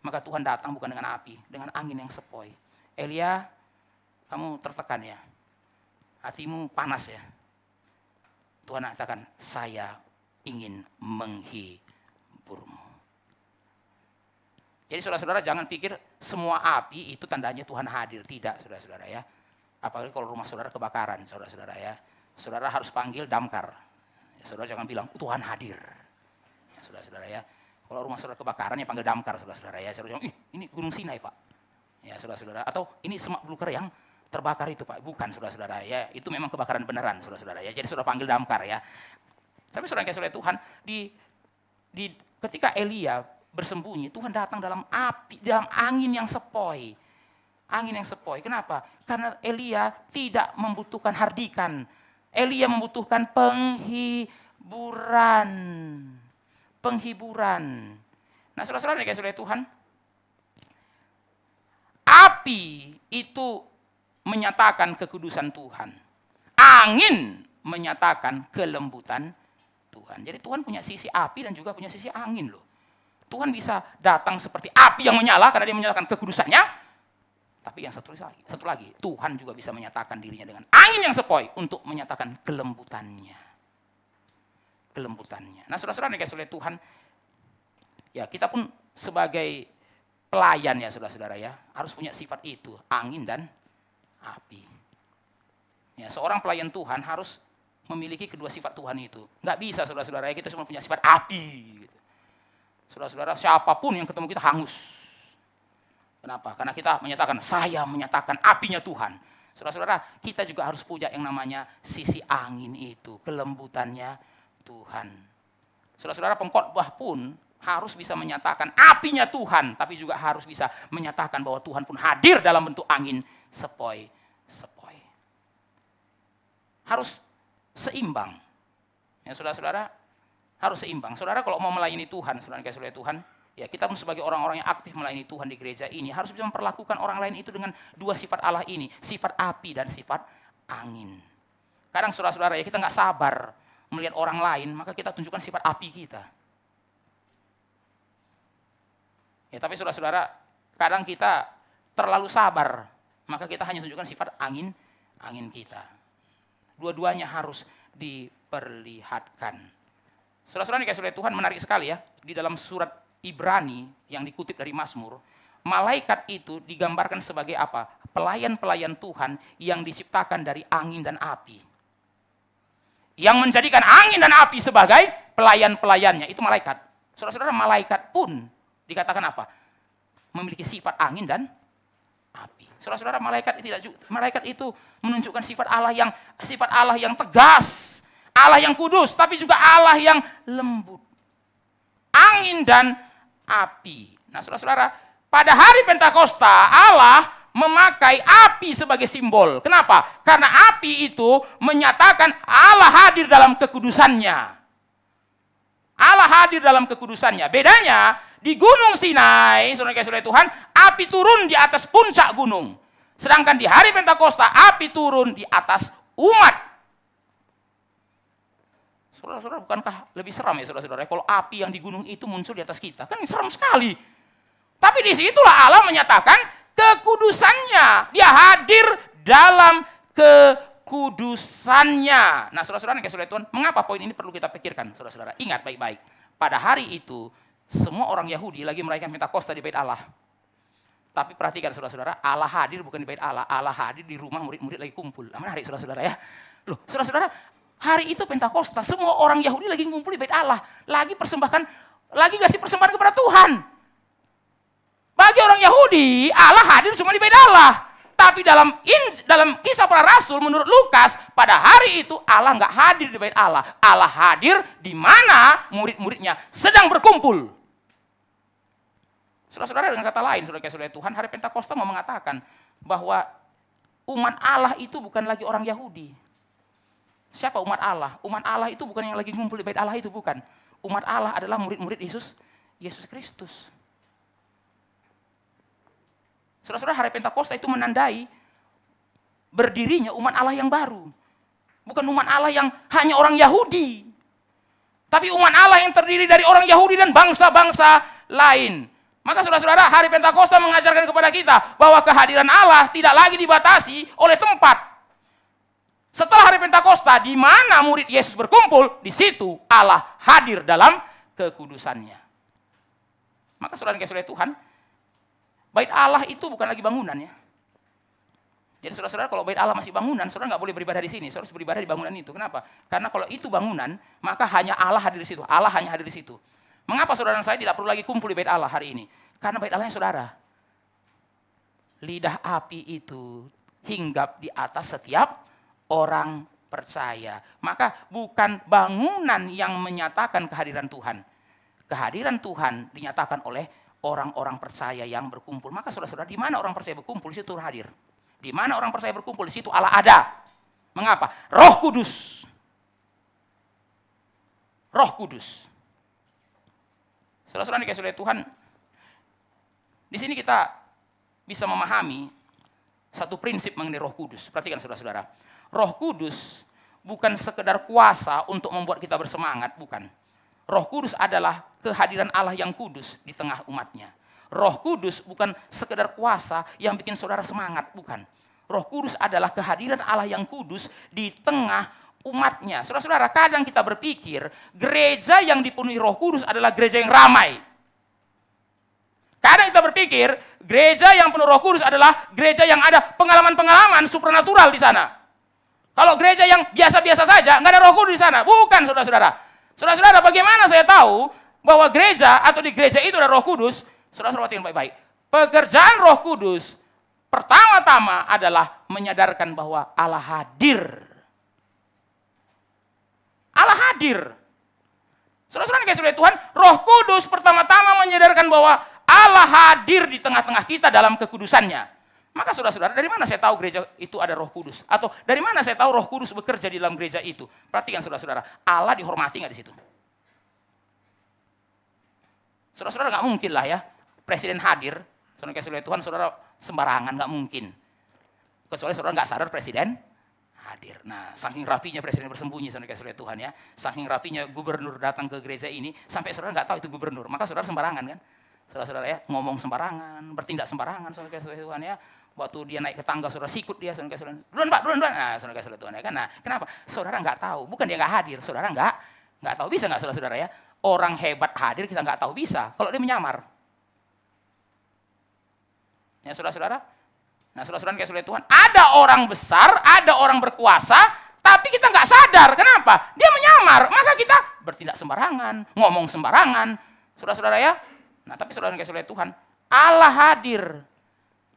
[SPEAKER 1] Maka Tuhan datang bukan dengan api, dengan angin yang sepoi. Elia, kamu tertekan ya. Hatimu panas ya. Tuhan katakan, saya ingin menghiburmu. Jadi saudara-saudara jangan pikir semua api itu tandanya Tuhan hadir. Tidak, saudara-saudara ya. Apalagi kalau rumah saudara kebakaran, saudara-saudara ya. Saudara harus panggil damkar. Ya, saudara jangan bilang, Tuhan hadir. Ya, saudara-saudara ya. Kalau rumah saudara kebakaran ya panggil damkar, saudara-saudara ya. Saudara bilang, ini Gunung Sinai Pak. Ya, saudara-saudara. Atau ini semak belukar yang terbakar itu Pak, bukan saudara-saudara ya, itu memang kebakaran beneran saudara-saudara ya. Jadi saudara panggil damkar ya. Tapi saudara yang kasih oleh Tuhan, ketika Elia bersembunyi, Tuhan datang dalam api, dalam angin yang sepoi. Angin yang sepoi. Kenapa? Karena Elia tidak membutuhkan hardikan. Elia membutuhkan penghiburan. Penghiburan. Nah saudara-saudara yang kasih oleh Tuhan, api itu menyatakan kekudusan Tuhan. Angin menyatakan kelembutan Tuhan. Jadi Tuhan punya sisi api dan juga punya sisi angin loh. Tuhan bisa datang seperti api yang menyala karena dia menyatakan kekudusannya. Tapi yang satu lagi, Tuhan juga bisa menyatakan dirinya dengan angin yang sepoi untuk menyatakan kelembutannya. Kelembutannya. Nah saudara-saudara yang dikasihi oleh Tuhan, ya kita pun sebagai pelayan ya saudara-saudara ya, harus punya sifat itu, angin dan api. Ya, seorang pelayan Tuhan harus memiliki kedua sifat Tuhan itu. Nggak bisa saudara-saudara ya, kita cuma punya sifat api. Gitu. Saudara-saudara, siapapun yang ketemu kita hangus. Kenapa? Karena kita menyatakan, saya menyatakan apinya Tuhan. Saudara-saudara, kita juga harus punya yang namanya sisi angin itu, kelembutannya Tuhan. Saudara-saudara, pengkhotbah pun harus bisa menyatakan apinya Tuhan, tapi juga harus bisa menyatakan bahwa Tuhan pun hadir dalam bentuk angin sepoi harus seimbang. Ya, saudara-saudara, harus seimbang. Saudara kalau mau melayani Tuhan, saudara kasih oleh Tuhan, ya kita sebagai orang-orang yang aktif melayani Tuhan di gereja ini harus bisa memperlakukan orang lain itu dengan dua sifat Allah ini, sifat api dan sifat angin. Kadang saudara-saudara ya kita nggak sabar melihat orang lain, maka kita tunjukkan sifat api kita. Ya tapi saudara-saudara, kadang kita terlalu sabar, maka kita hanya tunjukkan sifat angin kita. Dua-duanya harus diperlihatkan. Saudara-saudara dikasih oleh Tuhan, menarik sekali ya, di dalam surat Ibrani yang dikutip dari Mazmur, malaikat itu digambarkan sebagai apa? Pelayan-pelayan Tuhan yang diciptakan dari angin dan api. Yang menjadikan angin dan api sebagai pelayan-pelayannya, itu malaikat. Saudara-saudara, malaikat pun dikatakan apa? Memiliki sifat angin dan api. Saudara-saudara, malaikat itu menunjukkan sifat Allah yang tegas, Allah yang kudus, tapi juga Allah yang lembut. Angin dan api. Nah, saudara-saudara, pada hari Pentakosta Allah memakai api sebagai simbol. Kenapa? Karena api itu menyatakan Allah hadir dalam kekudusannya. Allah hadir dalam kekudusannya. Bedanya di Gunung Sinai, saudara kasih oleh Tuhan, api turun di atas puncak gunung. Sedangkan di hari Pentakosta api turun di atas umat. Saudara-saudara, bukankah lebih seram ya saudara-saudara kalau api yang di gunung itu muncul di atas kita? Kan seram sekali. Tapi disitulah Allah menyatakan kekudusannya. Dia hadir dalam kekudusannya. Nah saudara-saudara yang kasih oleh Tuhan, mengapa poin ini perlu kita pikirkan saudara-saudara? Ingat baik-baik, pada hari itu semua orang Yahudi lagi merayakan Pentakosta di bait Allah. Tapi perhatikan saudara-saudara, Allah hadir bukan di bait Allah, Allah hadir di rumah murid-murid lagi kumpul. Menarik saudara-saudara ya. Loh, saudara-saudara, hari itu Pentakosta, semua orang Yahudi lagi ngumpul di bait Allah, lagi kasih persembahan kepada Tuhan. Bagi orang Yahudi, Allah hadir cuma di bait Allah. Tapi dalam kisah para rasul menurut Lukas, pada hari itu Allah nggak hadir di bait Allah. Allah hadir di mana murid-muridnya sedang berkumpul. Saudara-saudara, dengan kata lain, saudara kasih oleh Tuhan, hari Pentakosta mau mengatakan bahwa umat Allah itu bukan lagi orang Yahudi. Siapa umat Allah? Umat Allah itu bukan yang lagi ngumpul di bait Allah itu, bukan. Umat Allah adalah murid-murid Yesus Kristus. Saudara-saudara, hari Pentakosta itu menandai berdirinya umat Allah yang baru. Bukan umat Allah yang hanya orang Yahudi. Tapi umat Allah yang terdiri dari orang Yahudi dan bangsa-bangsa lain. Maka saudara-saudara, hari Pentakosta mengajarkan kepada kita bahwa kehadiran Allah tidak lagi dibatasi oleh tempat. Setelah hari Pentakosta, di mana murid Yesus berkumpul, di situ Allah hadir dalam kekudusannya. Maka saudara yang kasih oleh Tuhan, bait Allah itu bukan lagi bangunan ya. Jadi saudara-saudara, kalau bait Allah masih bangunan, saudara nggak boleh beribadah di sini. Saudara harus beribadah di bangunan itu. Kenapa? Karena kalau itu bangunan, maka hanya Allah hadir di situ. Allah hanya hadir di situ. Mengapa saudara dan saya tidak perlu lagi kumpul di bait Allah hari ini? Karena bait Allahnya saudara. Lidah api itu hinggap di atas setiap orang percaya. Maka bukan bangunan yang menyatakan kehadiran Tuhan. Kehadiran Tuhan dinyatakan oleh orang-orang percaya yang berkumpul. Maka saudara-saudara, di mana orang percaya berkumpul, di situ Tuhan hadir. Di mana orang percaya berkumpul, di situ Allah ada. Mengapa? Roh Kudus. Roh Kudus. Saudara-saudara dikasih oleh Tuhan, di sini kita bisa memahami satu prinsip mengenai Roh Kudus. Perhatikan saudara-saudara. Roh Kudus bukan sekedar kuasa untuk membuat kita bersemangat, bukan. Roh Kudus adalah kehadiran Allah yang kudus di tengah umatnya. Roh Kudus bukan sekedar kuasa yang bikin saudara semangat, bukan. Roh Kudus adalah kehadiran Allah yang kudus di tengah umatnya. Saudara-saudara, kadang kita berpikir gereja yang dipenuhi Roh Kudus adalah gereja yang ramai. Kadang kita berpikir gereja yang penuh Roh Kudus adalah gereja yang ada pengalaman-pengalaman supranatural di sana. Kalau gereja yang biasa-biasa saja, nggak ada Roh Kudus di sana. Bukan, saudara-saudara. Saudara-saudara, bagaimana saya tahu bahwa gereja atau di gereja itu ada Roh Kudus? Saudara-saudara, perhatikan baik-baik. Pekerjaan Roh Kudus pertama-tama adalah menyadarkan bahwa Allah hadir. Allah hadir. Saudara-saudara dikasih oleh Tuhan, Roh Kudus pertama-tama menyadarkan bahwa Allah hadir di tengah-tengah kita dalam kekudusannya. Maka saudara-saudara, dari mana saya tahu gereja itu ada Roh Kudus? Atau dari mana saya tahu Roh Kudus bekerja di dalam gereja itu? Perhatikan saudara-saudara, Allah dihormati nggak di situ? Saudara-saudara, nggak mungkin lah ya, presiden hadir, saudara kasih oleh Tuhan, saudara sembarangan, nggak mungkin. Kecuali saudara nggak sadar presiden hadir. Nah, saking rapinya presiden bersembunyi, saudara kasih oleh Tuhan ya, saking rapinya gubernur datang ke gereja ini, sampai saudara nggak tahu itu gubernur, maka saudara sembarangan kan? Saudara-saudara ya, ngomong sembarangan, bertindak sembarangan, saudara kasih oleh Tuhan ya. Waktu dia naik ke tangga, saudara sikut dia, saudara kasih oleh Tuhan. Duluan Pak, duluan. Nah, saudara kasih oleh Tuhan ya kan? Nah, kenapa? Saudara nggak tahu, bukan dia nggak hadir, saudara nggak tahu. Bisa nggak saudara-saudara ya? Orang hebat hadir kita nggak tahu, bisa. Kalau dia menyamar. Ya saudara-saudara. Nah saudara-saudara kasih oleh Tuhan. Ada orang besar, ada orang berkuasa, tapi kita nggak sadar. Kenapa? Dia menyamar. Maka kita bertindak sembarangan, ngomong sembarangan. Saudara-saudara ya. Nah tapi saudara kasih oleh Tuhan. Allah hadir.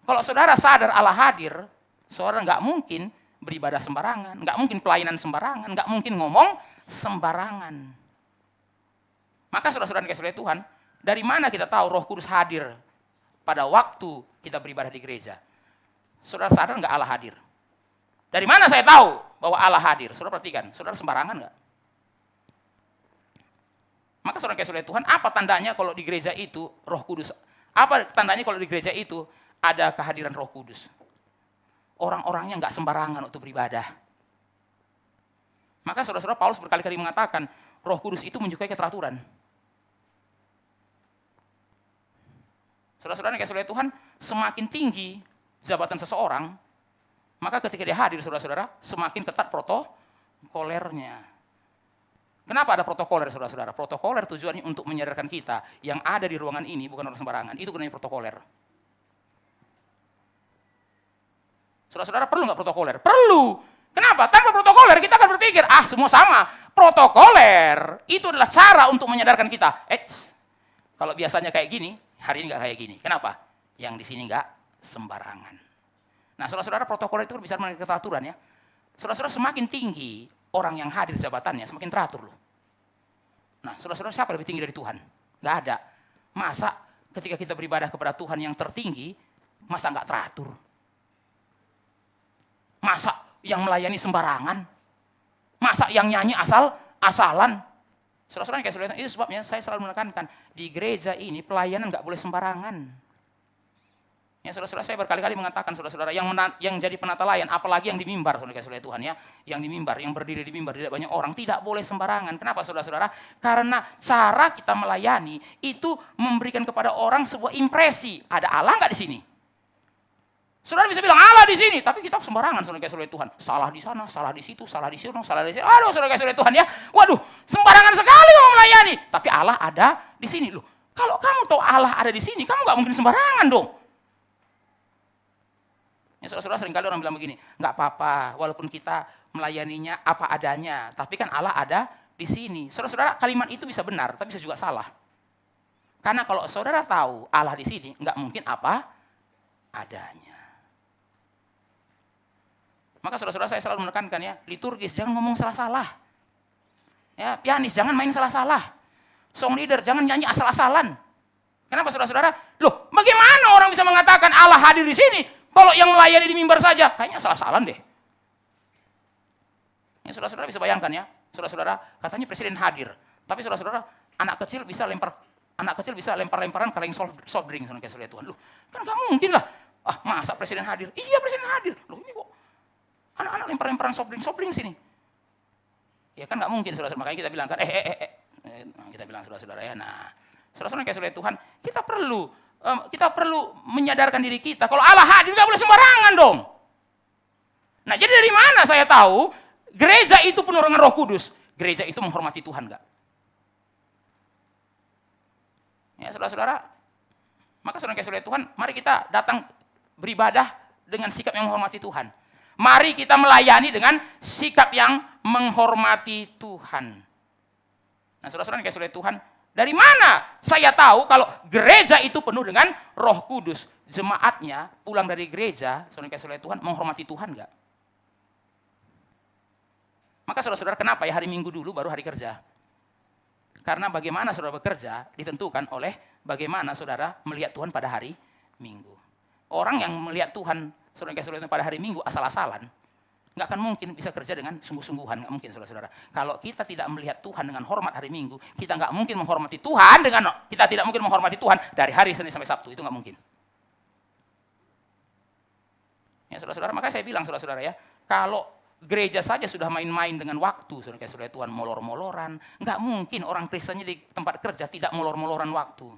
[SPEAKER 1] Kalau saudara sadar Allah hadir, saudara nggak mungkin beribadah sembarangan, nggak mungkin pelayanan sembarangan, nggak mungkin ngomong sembarangan. Maka saudara-saudara kasih oleh Tuhan, dari mana kita tahu Roh Kudus hadir pada waktu kita beribadah di gereja? Saudara sadar nggak Allah hadir? Dari mana saya tahu bahwa Allah hadir? Saudara perhatikan, saudara sembarangan nggak? Maka saudara kasih oleh Tuhan, apa tandanya kalau di gereja itu Roh Kudus? Apa tandanya kalau di gereja itu ada kehadiran Roh Kudus? Orang-orangnya nggak sembarangan untuk beribadah. Maka saudara-saudara Paulus berkali-kali mengatakan, Roh Kudus itu menyukai keteraturan. Saudara-saudara kasih oleh Tuhan, semakin tinggi jabatan seseorang, maka ketika dia hadir, saudara-saudara, semakin ketat protokolernya. Kenapa ada protokoler, saudara-saudara? Protokoler tujuannya untuk menyadarkan kita yang ada di ruangan ini bukan orang sembarangan. Itu gunanya protokoler. Saudara-saudara perlu nggak protokoler? Perlu. Kenapa? Tanpa protokoler kita akan berpikir, semua sama. Protokoler itu adalah cara untuk menyadarkan kita. Kalau biasanya kayak gini, hari ini nggak kayak gini. Kenapa? Yang di sini nggak sembarangan. Nah, saudara-saudara, protokoler itu berbicara mengenai keteraturan ya. Saudara-saudara, semakin tinggi orang yang hadir jabatannya, semakin teratur loh. Nah, saudara-saudara, siapa lebih tinggi dari Tuhan? Nggak ada. Masa ketika kita beribadah kepada Tuhan yang tertinggi, masa nggak teratur? Masa yang melayani sembarangan? Masa yang nyanyi asal-asalan? Saudara-saudara yang kasih lihat, itu sebabnya saya selalu menekankan, di gereja ini pelayanan nggak boleh sembarangan. Ya saudara-saudara, saya berkali-kali mengatakan saudara-saudara yang jadi penata layan, apalagi yang di mimbar, saudara kasih lihat Tuhan ya, yang di mimbar, yang berdiri di mimbar, tidak banyak orang, tidak boleh sembarangan. Kenapa saudara-saudara? Karena cara kita melayani itu memberikan kepada orang sebuah impresi, ada Allah nggak di sini? Saudara bisa bilang Allah di sini, tapi kita sembarangan, saudara kasih lihat Tuhan. Salah di sana, salah di situ, salah di sini, salah di sini. Aduh, saudara kasih lihat Tuhan ya. Waduh, sembarangan sekali mau melayani. Tapi Allah ada di sini loh. Kalau kamu tahu Allah ada di sini, kamu nggak mungkin sembarangan dong. Ya, saudara-saudara, seringkali orang bilang begini, nggak apa-apa, walaupun kita melayaninya apa adanya, tapi kan Allah ada di sini. Saudara-saudara, kalimat itu bisa benar, tapi bisa juga salah. Karena kalau saudara tahu Allah di sini, nggak mungkin apa adanya. Maka saudara-saudara, saya selalu menekankan ya, liturgis jangan ngomong salah-salah. Ya, pianis jangan main salah-salah. Song leader jangan nyanyi asal-asalan. Kenapa saudara-saudara? Loh, bagaimana orang bisa mengatakan Allah hadir di sini? Kalau yang melayani di mimbar saja, kayaknya salah-salah deh. Ya, saudara-saudara bisa bayangkan ya, saudara-saudara katanya presiden hadir, tapi saudara-saudara anak kecil bisa lempar-lemparan kaleng soft drink, saudara kasih lihat Tuhan. Loh, kan nggak mungkin lah. Masa presiden hadir? Iya presiden hadir. Loh ini kok anak-anak lempar-lemparan soft drink sini. Ya kan nggak mungkin saudara-saudara. Makanya kita bilang kan, kita bilang saudara-saudara ya. Nah, saudara-saudara kasih lihat Tuhan, kita perlu menyadarkan diri kita. Kalau Allah hadir, nggak boleh sembarangan dong. Nah, jadi dari mana saya tahu gereja itu penuh dengan Roh Kudus? Gereja itu menghormati Tuhan nggak? Ya, saudara-saudara, maka saudara kasih lihat Tuhan, mari kita datang beribadah dengan sikap yang menghormati Tuhan. Mari kita melayani dengan sikap yang menghormati Tuhan. Nah, saudara-saudara kasih lihat Tuhan, dari mana saya tahu kalau gereja itu penuh dengan Roh Kudus? Jemaatnya pulang dari gereja, saudara kasih lihat Tuhan, menghormati Tuhan enggak? Maka saudara-saudara, kenapa ya hari Minggu dulu baru hari kerja? Karena bagaimana saudara bekerja ditentukan oleh bagaimana saudara melihat Tuhan pada hari Minggu. Orang yang melihat Tuhan, saudara-saudara, pada hari Minggu asal-asalan, nggak akan mungkin bisa kerja dengan sungguh-sungguhan, nggak mungkin, saudara-saudara. Kalau kita tidak melihat Tuhan dengan hormat hari Minggu, kita nggak mungkin menghormati Tuhan kita tidak mungkin menghormati Tuhan dari hari Senin sampai Sabtu, itu nggak mungkin. Ya, saudara-saudara, makanya saya bilang, saudara-saudara ya, kalau gereja saja sudah main-main dengan waktu, saudara-saudara, Tuhan molor-moloran, nggak mungkin orang Kristennya di tempat kerja tidak molor-moloran waktu.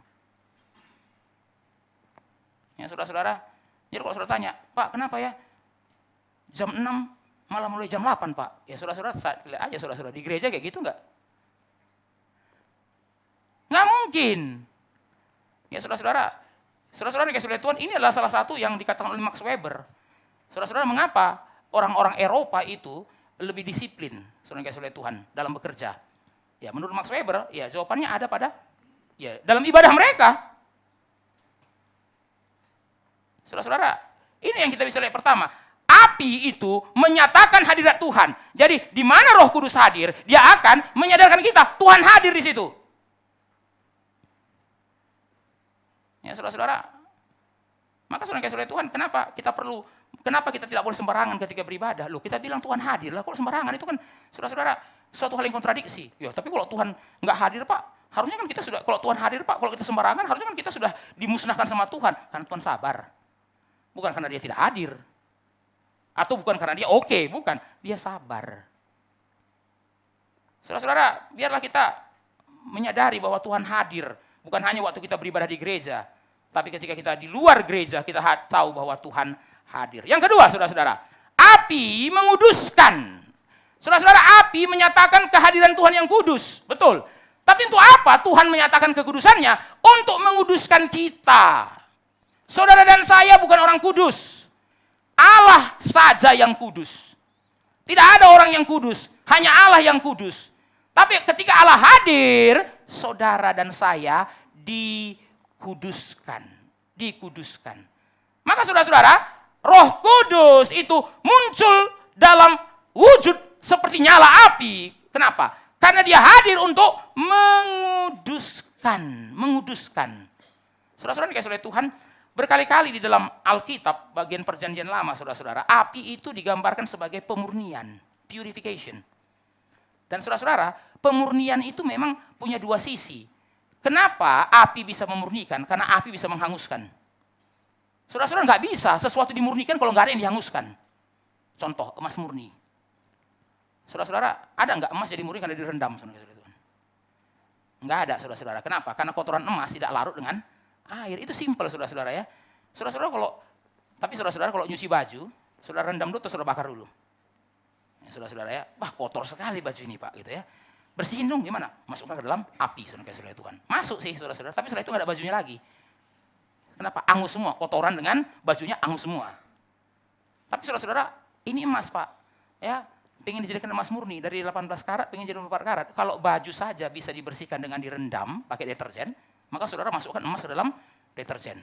[SPEAKER 1] Ya, saudara-saudara, jadi kalau saudara tanya, Pak, kenapa ya jam 6 malah mulai jam 8, Pak? Ya, saudara-saudara, lihat aja, saudara-saudara, di gereja kayak gitu nggak? Nggak mungkin. Ya, saudara-saudara, saudara-saudara, Tuhan, ini adalah salah satu yang dikatakan oleh Max Weber. Saudara-saudara, mengapa orang-orang Eropa itu lebih disiplin, saudara-saudara Tuhan, dalam bekerja? Ya, menurut Max Weber, ya jawabannya ada pada dalam ibadah mereka. Saudara-saudara, ini yang kita bisa lihat pertama. Api itu menyatakan hadirat Tuhan. Jadi, di mana Roh Kudus hadir, dia akan menyadarkan kita, Tuhan hadir di situ. Ya, saudara-saudara. Maka saudara-saudara Tuhan, kenapa kita tidak boleh sembarangan ketika beribadah? Loh, kita bilang Tuhan hadir lah, kalau sembarangan itu kan, saudara-saudara, suatu hal yang kontradiksi. Ya, tapi kalau Tuhan nggak hadir, Pak, harusnya kan kita sudah, kalau Tuhan hadir, Pak, kalau kita sembarangan, harusnya kan kita sudah dimusnahkan sama Tuhan. Karena Tuhan sabar. Bukan karena dia tidak hadir. Atau bukan karena dia bukan. Dia sabar. Saudara-saudara, biarlah kita menyadari bahwa Tuhan hadir. Bukan hanya waktu kita beribadah di gereja. Tapi ketika kita di luar gereja, kita tahu bahwa Tuhan hadir. Yang kedua, saudara-saudara, api menguduskan. Saudara-saudara, api menyatakan kehadiran Tuhan yang kudus. Betul. Tapi untuk apa Tuhan menyatakan kekudusannya? Untuk menguduskan kita. Saudara dan saya bukan orang kudus. Allah saja yang kudus. Tidak ada orang yang kudus. Hanya Allah yang kudus. Tapi ketika Allah hadir, saudara dan saya dikuduskan. Dikuduskan. Maka saudara-saudara, Roh Kudus itu muncul dalam wujud seperti nyala api. Kenapa? Karena dia hadir untuk menguduskan. Menguduskan. Saudara-saudara dikasih oleh Tuhan, berkali-kali di dalam Alkitab, bagian perjanjian lama, saudara-saudara, api itu digambarkan sebagai pemurnian, purification. Dan saudara-saudara, pemurnian itu memang punya dua sisi. Kenapa api bisa memurnikan? Karena api bisa menghanguskan. Saudara-saudara, nggak bisa sesuatu dimurnikan kalau nggak ada yang dihanguskan. Contoh, emas murni. Saudara-saudara, ada nggak emas jadi murni karena direndam? Nggak ada, saudara-saudara. Kenapa? Karena kotoran emas tidak larut dengan air. Itu simpel, saudara-saudara ya. Saudara-saudara kalau nyuci baju, saudara rendam dulu atau saudara bakar dulu? Ya, saudara-saudara ya, kotor sekali baju ini, Pak, gitu ya. Bersihin dong, gimana? Masukkan ke dalam api, saudara-saudara Tuhan. Masuk sih, saudara-saudara, tapi setelah itu nggak ada bajunya lagi. Kenapa? Angus semua, kotoran dengan bajunya angus semua. Tapi saudara-saudara, ini emas, Pak. Ya, pengen dijadikan emas murni dari 18 karat, pengen jadi 24 karat. Kalau baju saja bisa dibersihkan dengan direndam pakai deterjen, maka saudara masukkan emas ke dalam deterjen.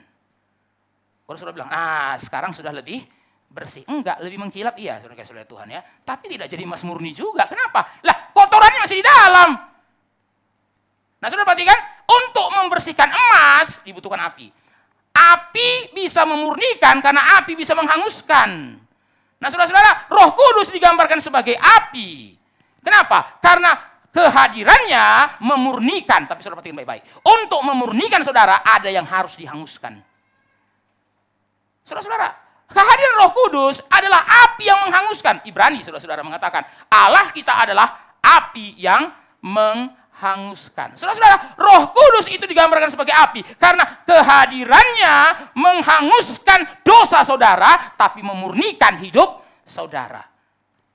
[SPEAKER 1] Baru saudara bilang, sekarang sudah lebih bersih. Enggak, lebih mengkilap, iya, saudara Tuhan ya. Tapi tidak jadi emas murni juga. Kenapa? Lah, kotorannya masih di dalam. Nah, saudara perhatikan, untuk membersihkan emas dibutuhkan api. Api bisa memurnikan karena api bisa menghanguskan. Nah, saudara-saudara, Roh Kudus digambarkan sebagai api. Kenapa? Karena kehadirannya memurnikan, tapi saudara perhatikan baik-baik. Untuk memurnikan saudara, ada yang harus dihanguskan. Saudara-saudara, kehadiran Roh Kudus adalah api yang menghanguskan. Ibrani, saudara-saudara, mengatakan, Allah kita adalah api yang menghanguskan. Saudara-saudara, Roh Kudus itu digambarkan sebagai api. Karena kehadirannya menghanguskan dosa saudara, tapi memurnikan hidup saudara.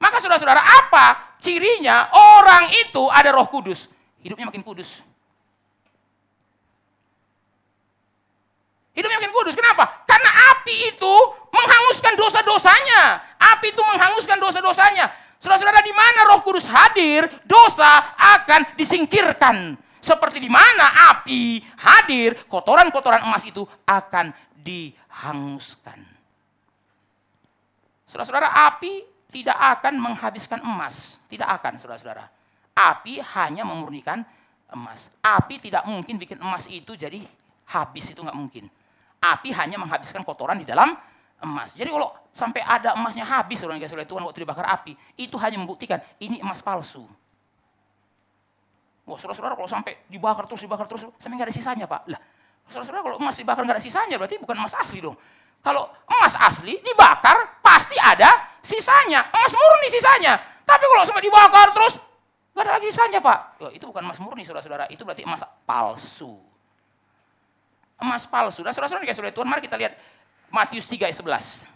[SPEAKER 1] Maka saudara-saudara, apa cirinya orang itu ada Roh Kudus? Hidupnya makin kudus. Hidupnya makin kudus. Kenapa? Karena api itu menghanguskan dosa-dosanya. Api itu menghanguskan dosa-dosanya. Saudara-saudara, di mana Roh Kudus hadir, dosa akan disingkirkan. Seperti di mana api hadir, kotoran-kotoran emas itu akan dihanguskan. Saudara-saudara, api tidak akan menghabiskan emas. Tidak akan, saudara-saudara. Api hanya memurnikan emas. Api tidak mungkin bikin emas itu jadi habis, itu nggak mungkin. Api hanya menghabiskan kotoran di dalam emas. Jadi kalau sampai ada emasnya habis orang dikasih oleh Tuhan waktu dibakar api, itu hanya membuktikan ini emas palsu. Wah, saudara-saudara, kalau sampai dibakar terus, sampai nggak ada sisanya, Pak. Lah, saudara-saudara, kalau emas dibakar nggak ada sisanya, berarti bukan emas asli dong. Kalau emas asli dibakar, pasti ada sisanya. Emas murni sisanya. Tapi kalau sampai dibakar terus, nggak ada lagi sisanya, Pak. Wah, itu bukan emas murni, saudara-saudara. Itu berarti emas palsu. Emas palsu. Dan saudara-saudara dikasih oleh Tuhan, mari kita lihat Matius 3 ayat 11.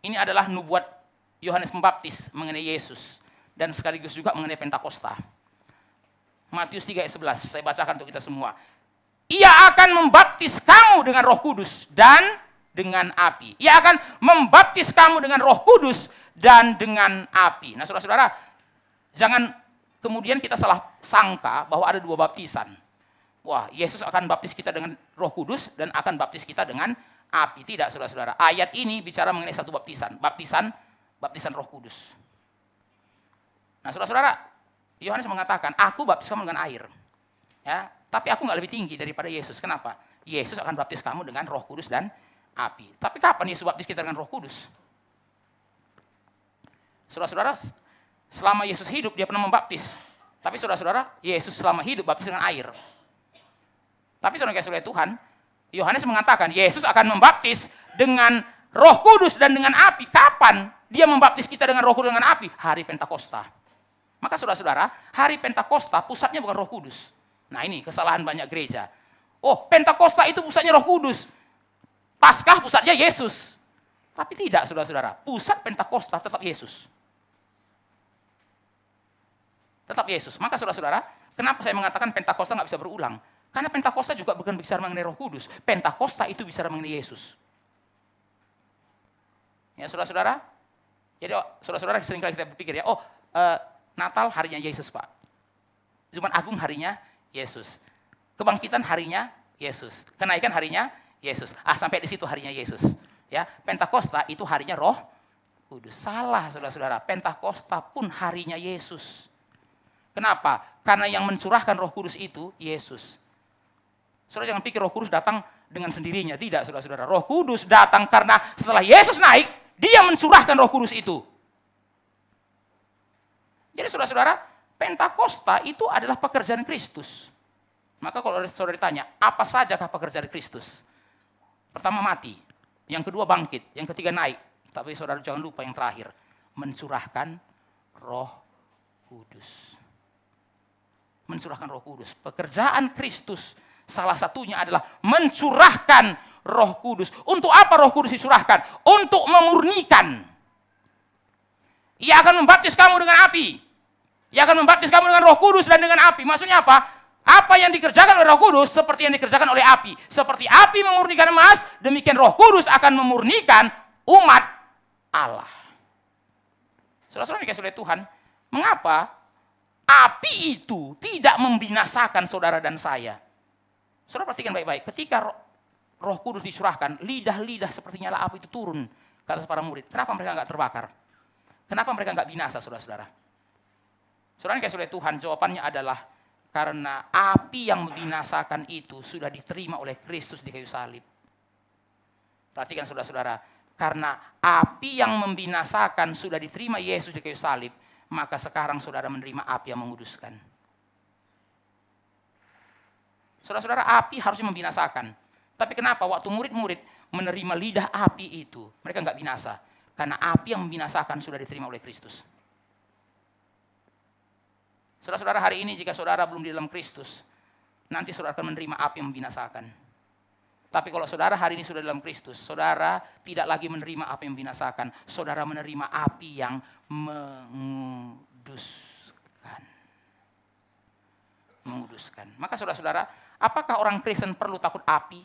[SPEAKER 1] Ini adalah nubuat Yohanes Pembaptis mengenai Yesus. Dan sekaligus juga mengenai Pentakosta. Matius 3 ayat 11, saya bacakan untuk kita semua. Ia akan membaptis kamu dengan Roh Kudus dan dengan api. Ia akan membaptis kamu dengan Roh Kudus dan dengan api. Nah, saudara-saudara, jangan kemudian kita salah sangka bahwa ada dua baptisan. Wah, Yesus akan baptis kita dengan Roh Kudus dan akan baptis kita dengan api. Tidak, saudara-saudara. Ayat ini bicara mengenai satu baptisan, baptisan Roh Kudus. Nah, saudara-saudara, Yohanes mengatakan, aku baptis kamu dengan air. Ya, tapi aku nggak lebih tinggi daripada Yesus. Kenapa? Yesus akan baptis kamu dengan Roh Kudus dan api. Tapi kapan Yesus baptis kita dengan Roh Kudus? Saudara-saudara, selama Yesus hidup dia pernah membaptis. Tapi saudara-saudara, Yesus selama hidup baptis dengan air. Tapi saudara kasih oleh Tuhan, Yohanes mengatakan Yesus akan membaptis dengan Roh Kudus dan dengan api. Kapan dia membaptis kita dengan Roh Kudus dan dengan api? Hari Pentakosta. Maka saudara-saudara, hari Pentakosta pusatnya bukan Roh Kudus. Nah, ini kesalahan banyak gereja. Oh, Pentakosta itu pusatnya Roh Kudus. Paskah pusatnya Yesus. Tapi tidak, saudara-saudara. Pusat Pentakosta tetap Yesus. Tetap Yesus. Maka saudara-saudara, kenapa saya mengatakan Pentakosta nggak bisa berulang? Karena Pentakosta juga bukan bicara mengenai Roh Kudus. Pentakosta itu bicara mengenai Yesus. Ya, saudara-saudara. Jadi, saudara-saudara seringkali kita berpikir ya, Natal harinya Yesus, Pak. Jumat Agung harinya Yesus. Kebangkitan harinya Yesus. Kenaikan harinya Yesus. Sampai di situ harinya Yesus. Ya, Pentakosta itu harinya Roh Kudus. Salah, saudara-saudara. Pentakosta pun harinya Yesus. Kenapa? Karena yang mencurahkan Roh Kudus itu Yesus. Saudara jangan pikir Roh Kudus datang dengan sendirinya. Tidak, saudara-saudara. Roh Kudus datang karena setelah Yesus naik, dia mencurahkan Roh Kudus itu. Jadi saudara-saudara, Pentakosta itu adalah pekerjaan Kristus. Maka kalau saudara ditanya, apa sajakah pekerjaan Kristus? Pertama mati, yang kedua bangkit, yang ketiga naik. Tapi saudara jangan lupa yang terakhir, mencurahkan Roh Kudus. Mencurahkan Roh Kudus. Pekerjaan Kristus salah satunya adalah mencurahkan Roh Kudus. Untuk apa Roh Kudus dicurahkan? Untuk memurnikan. Ia akan membaptis kamu dengan api. Ia akan membaptis kamu dengan Roh Kudus dan dengan api. Maksudnya apa? Apa yang dikerjakan oleh Roh Kudus seperti yang dikerjakan oleh api. Seperti api memurnikan emas, demikian Roh Kudus akan memurnikan umat Allah. Saudara-saudara dikasih oleh Tuhan, mengapa api itu tidak membinasakan saudara dan saya? Saudara perhatikan baik-baik. Ketika Roh Kudus dicurahkan, lidah-lidah seperti nyala api itu turun ke atas para murid. Kenapa mereka nggak terbakar? Kenapa mereka nggak binasa, saudara-saudara? Saudara dikasih oleh Tuhan, jawabannya adalah karena api yang membinasakan itu sudah diterima oleh Kristus di kayu salib. Perhatikan saudara-saudara, karena api yang membinasakan sudah diterima Yesus di kayu salib, maka sekarang saudara menerima api yang menguduskan. Saudara-saudara, api harusnya membinasakan. Tapi kenapa waktu murid-murid menerima lidah api itu, mereka nggak binasa? Karena api yang membinasakan sudah diterima oleh Kristus. Saudara-saudara, hari ini jika saudara belum di dalam Kristus, nanti saudara akan menerima api yang membinasakan. Tapi kalau saudara hari ini sudah dalam Kristus, saudara tidak lagi menerima api yang membinasakan. Saudara menerima api yang menguduskan. Menguduskan. Maka saudara-saudara, apakah orang Kristen perlu takut api?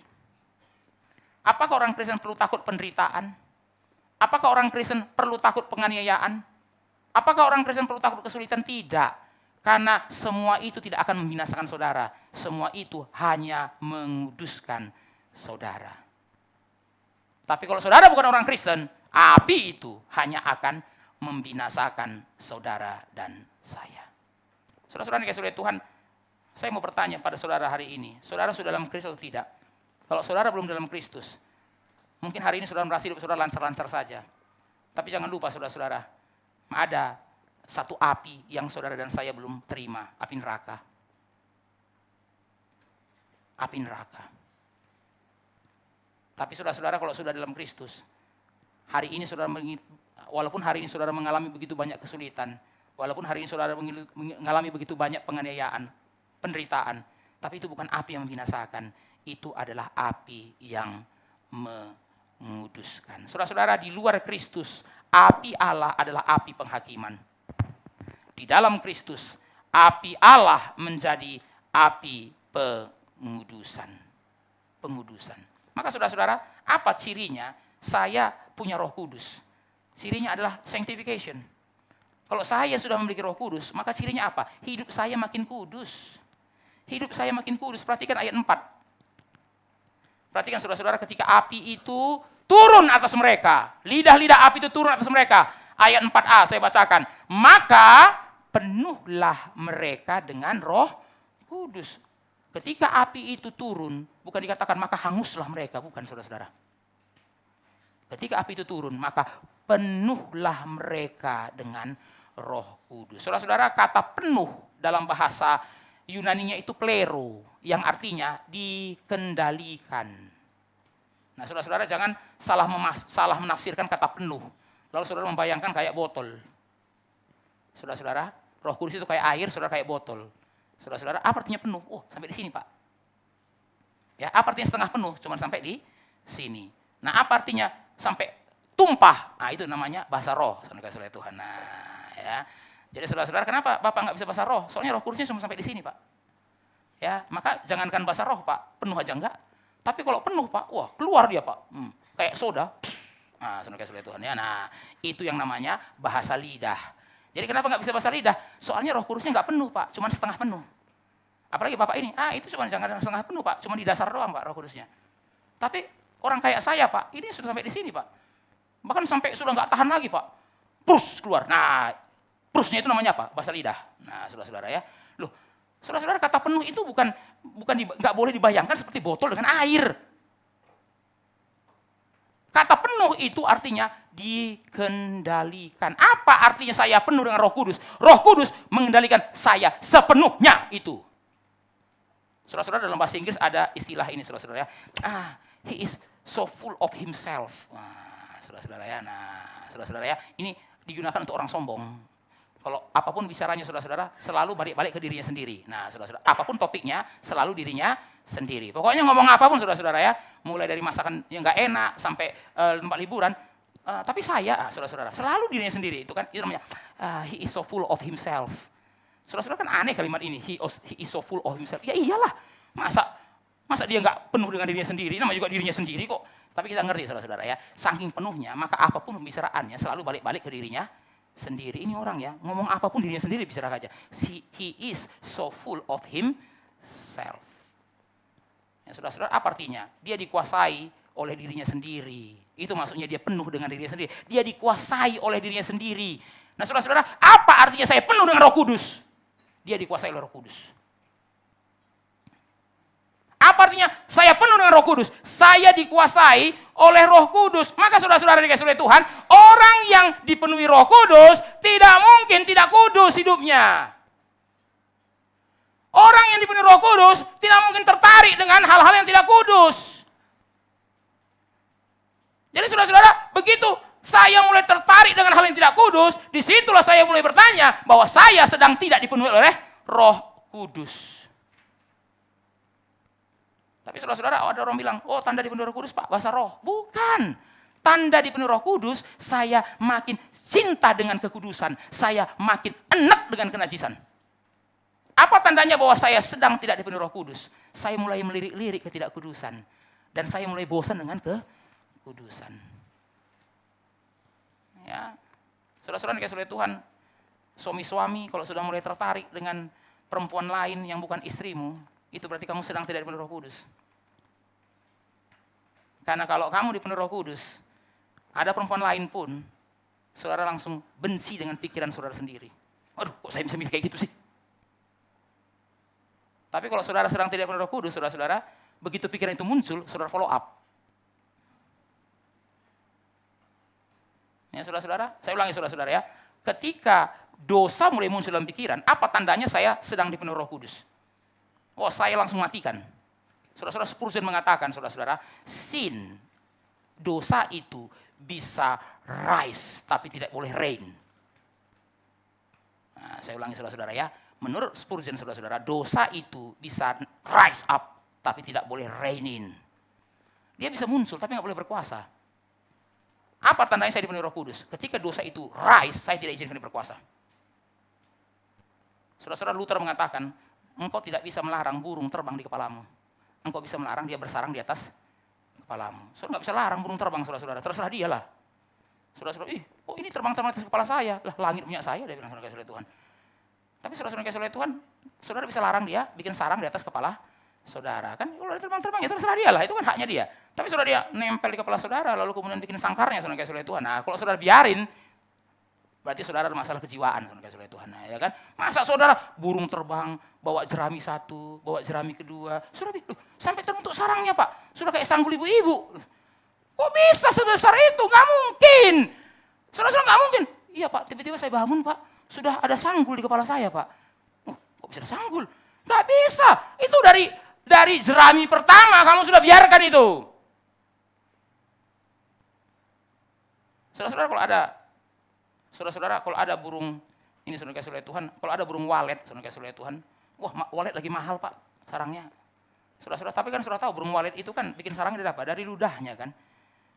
[SPEAKER 1] Apakah orang Kristen perlu takut penderitaan? Apakah orang Kristen perlu takut penganiayaan? Apakah orang Kristen perlu takut kesulitan? Tidak. Karena semua itu tidak akan membinasakan saudara. Semua itu hanya menguduskan saudara. Tapi kalau saudara bukan orang Kristen, api itu hanya akan membinasakan saudara dan saya. Saudara-saudara dikasih oleh Tuhan, Saya mau bertanya pada saudara hari ini, saudara sudah dalam Kristus atau tidak? Kalau saudara belum dalam Kristus, mungkin hari ini saudara merasa hidup saudara lancar-lancar saja. Tapi jangan lupa saudara-saudara, ada satu api yang saudara dan saya belum terima, api neraka. Api neraka. Tapi saudara-saudara kalau sudah dalam Kristus, hari ini saudara, walaupun hari ini saudara mengalami begitu banyak kesulitan, walaupun hari ini saudara mengalami begitu banyak penganiayaan, penderitaan, tapi itu bukan api yang membinasakan, itu adalah api yang menguduskan. Saudara-saudara, di luar Kristus, api Allah adalah api penghakiman. Di dalam Kristus, api Allah menjadi api pengudusan. Pengudusan. Maka saudara-saudara, apa cirinya saya punya Roh Kudus? Cirinya adalah sanctification. Kalau saya sudah memiliki Roh Kudus, maka cirinya apa? Hidup saya makin kudus. Hidup saya makin kudus. Perhatikan ayat 4. Perhatikan saudara-saudara, ketika api itu turun atas mereka. Lidah-lidah api itu turun atas mereka. Ayat 4a saya bacakan. Maka penuhlah mereka dengan Roh Kudus. Ketika api itu turun, bukan dikatakan maka hanguslah mereka. Bukan saudara-saudara. Ketika api itu turun, maka penuhlah mereka dengan Roh Kudus. Saudara-saudara, kata penuh dalam bahasa Yunaninya itu plero, yang artinya dikendalikan. Nah, saudara-saudara jangan salah menafsirkan kata penuh. Lalu saudara membayangkan kayak botol. Saudara-saudara, Roh Kudus itu kayak air, saudara kayak botol. Saudara-saudara, apa artinya penuh? Oh, sampai di sini, Pak. Ya, apa artinya setengah penuh? Cuma sampai di sini. Nah, apa artinya sampai tumpah? Nah, itu namanya bahasa roh. Saudara Tuhan. Nah, ya. Jadi saudara-saudara, kenapa Bapak nggak bisa bahasa roh? Soalnya Roh Kudusnya cuma sampai di sini, Pak. Ya, maka jangankan bahasa roh, Pak, penuh aja enggak. Tapi kalau penuh, Pak, wah, keluar dia, Pak. Kayak soda. Nah, saudara Tuhan ya. Nah, itu yang namanya bahasa lidah. Jadi kenapa nggak bisa bahasa lidah? Soalnya Roh Kudusnya nggak penuh, Pak, cuma setengah penuh. Apalagi Bapak ini, itu cuma jangan setengah penuh, Pak, cuma di dasar doang, Pak, Roh Kudusnya. Tapi orang kayak saya, Pak, ini sudah sampai di sini, Pak. Bahkan sampai sudah nggak tahan lagi, Pak. Prus keluar. Nah, prusnya itu namanya apa? Bahasa lidah. Nah, saudara-saudara ya. Loh, saudara-saudara, kata penuh itu bukan nggak boleh dibayangkan seperti botol dengan air. Kata penuh itu artinya dikendalikan. Apa artinya saya penuh dengan Roh Kudus? Roh Kudus mengendalikan saya sepenuhnya itu. Saudara-saudara, dalam bahasa Inggris ada istilah ini, saudara-saudara ya. He is so full of himself. Nah, saudara-saudara ya. Nah, saudara-saudara ya, ini digunakan untuk orang sombong. Kalau apapun bicaranya saudara-saudara, selalu balik-balik ke dirinya sendiri. Nah, saudara-saudara, apapun topiknya, selalu dirinya sendiri. Pokoknya ngomong apapun saudara-saudara ya, mulai dari masakan yang nggak enak sampai tempat liburan. Tapi saya, saudara-saudara, selalu dirinya sendiri. Itu kan, itu namanya he is so full of himself. Saudara-saudara, kan aneh kalimat ini, he is so full of himself. Ya iyalah, masa dia nggak penuh dengan dirinya sendiri, namanya juga dirinya sendiri kok. Tapi kita ngerti saudara-saudara ya, saking penuhnya, maka apapun pembicaraannya selalu balik-balik ke dirinya sendiri. Ini orang ya, ngomong apapun dirinya sendiri bicara aja. He is so full of himself. Ya, saudara-saudara, apa artinya? Dia dikuasai oleh dirinya sendiri. Itu maksudnya dia penuh dengan dirinya sendiri. Dia dikuasai oleh dirinya sendiri. Nah, saudara-saudara, apa artinya saya penuh dengan Roh Kudus? Dia dikuasai oleh Roh Kudus. Apa artinya saya penuh dengan Roh Kudus? Saya dikuasai oleh Roh Kudus. Maka saudara-saudara dikasih oleh Tuhan, orang yang dipenuhi Roh Kudus tidak mungkin tidak kudus hidupnya. Orang yang dipenuhi Roh Kudus tidak mungkin tertarik dengan hal-hal yang tidak kudus. Jadi saudara-saudara, begitu saya mulai tertarik dengan hal yang tidak kudus, disitulah saya mulai bertanya bahwa saya sedang tidak dipenuhi oleh Roh Kudus. Tapi saudara-saudara, ada orang bilang, oh tanda dipenuhi Roh Kudus, Pak, bahasa roh. Bukan. Tanda dipenuhi Roh Kudus, saya makin cinta dengan kekudusan. Saya makin enak dengan kenajisan. Apa tandanya bahwa saya sedang tidak dipenuhi Roh Kudus? Saya mulai melirik-lirik ketidakkudusan. Dan saya mulai bosan dengan kekudusan. Ya, saudara-saudara dikasih oleh Tuhan, suami-suami kalau sudah mulai tertarik dengan perempuan lain yang bukan istrimu, itu berarti kamu sedang tidak dipenuhi Roh Kudus. Karena kalau kamu dipenuhi Roh Kudus, ada perempuan lain pun, saudara langsung benci dengan pikiran saudara sendiri. Aduh, kok saya bisa milih kayak gitu sih? Tapi kalau saudara sedang tidak penuh Roh Kudus, saudara-saudara, begitu pikiran itu muncul, saudara follow up. Ya, saudara-saudara, saya ulangi saudara-saudara ya. Ketika dosa mulai muncul dalam pikiran, apa tandanya saya sedang dipenuhi Roh Kudus? Oh, saya langsung matikan. Saudara-saudara, Spurgeon mengatakan, saudara-saudara, sin, dosa itu bisa rise, tapi tidak boleh reign. Nah, saya ulangi saudara-saudara ya. Menurut Spurgeon, saudara-saudara, dosa itu bisa rise up, tapi tidak boleh reign in. Dia bisa muncul, tapi nggak boleh berkuasa. Apa tandanya saya dipenuhi Roh Kudus? Ketika dosa itu rise, saya tidak izinkan dia berkuasa. Saudara-saudara, Luther mengatakan, engkau tidak bisa melarang burung terbang di kepalamu. Engkau bisa melarang dia bersarang di atas kepalamu. Saudara nggak bisa larang burung terbang, saudara-saudara. Terserah dia lah. Saudara-saudara, ini terbang-terbang atas kepala saya. Lah, langit punya saya, dia bilang, saudara kasih oleh Tuhan. Tapi saudara-saudara kasih oleh Tuhan, saudara bisa larang dia bikin sarang di atas kepala saudara. Kan kalau dia terbang-terbang, ya terserah dia lah. Itu kan haknya dia. Tapi saudara dia nempel di kepala saudara, lalu kemudian bikin sangkarnya, saudara kasih oleh Tuhan. Nah, kalau saudara biarin, berarti saudara ada masalah kejiwaan, saudara kasih oleh Tuhan. Nah, ya kan? Masa saudara burung terbang, bawa jerami satu, bawa jerami kedua. Saudara, sampai terbentuk sarangnya, Pak. Sudah kayak sanggul ibu-ibu. Kok bisa sebesar itu? Nggak mungkin. Saudara-saudara nggak mungkin. Iya, Pak, tiba-tiba saya bangun, Pak. Sudah ada sanggul di kepala saya, Pak. Kok bisa ada sanggul? Nggak bisa. Itu dari jerami pertama kamu sudah biarkan itu. Saudara-saudara kalau ada burung, ini saudara kasih oleh Tuhan, kalau ada burung walet, saudara kasih oleh Tuhan, wah walet lagi mahal, Pak, sarangnya. Saudara-saudara, tapi kan saudara tahu burung walet itu kan bikin sarangnya dari apa? Dari ludahnya kan.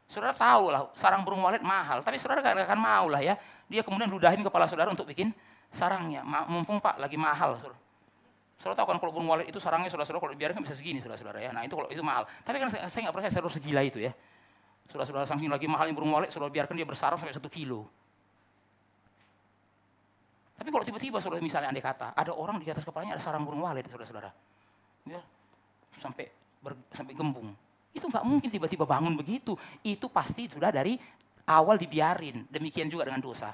[SPEAKER 1] Saudara tahu lah, sarang burung walet mahal, tapi saudara nggak akan mau lah ya, dia kemudian ludahin kepala saudara untuk bikin sarangnya. Mumpung Pak lagi mahal, saudara. Saudara tahu kan kalau burung walet itu sarangnya saudara-saudara kalau dibiarkan bisa segini, saudara-saudara ya. Nah itu kalau itu mahal. Tapi kan saya nggak percaya saya harus segila itu ya. Saudara-saudara, saking lagi mahalnya burung walet, saudara biarkan dia bersarang sampai 1 kilo. Tapi kalau tiba-tiba saudara misalnya andai kata, ada orang di atas kepalanya ada sarang burung walet, saudara-saudara. Ya, sampai gembung. Itu nggak mungkin tiba-tiba bangun begitu. Itu pasti sudah dari awal dibiarin. Demikian juga dengan dosa.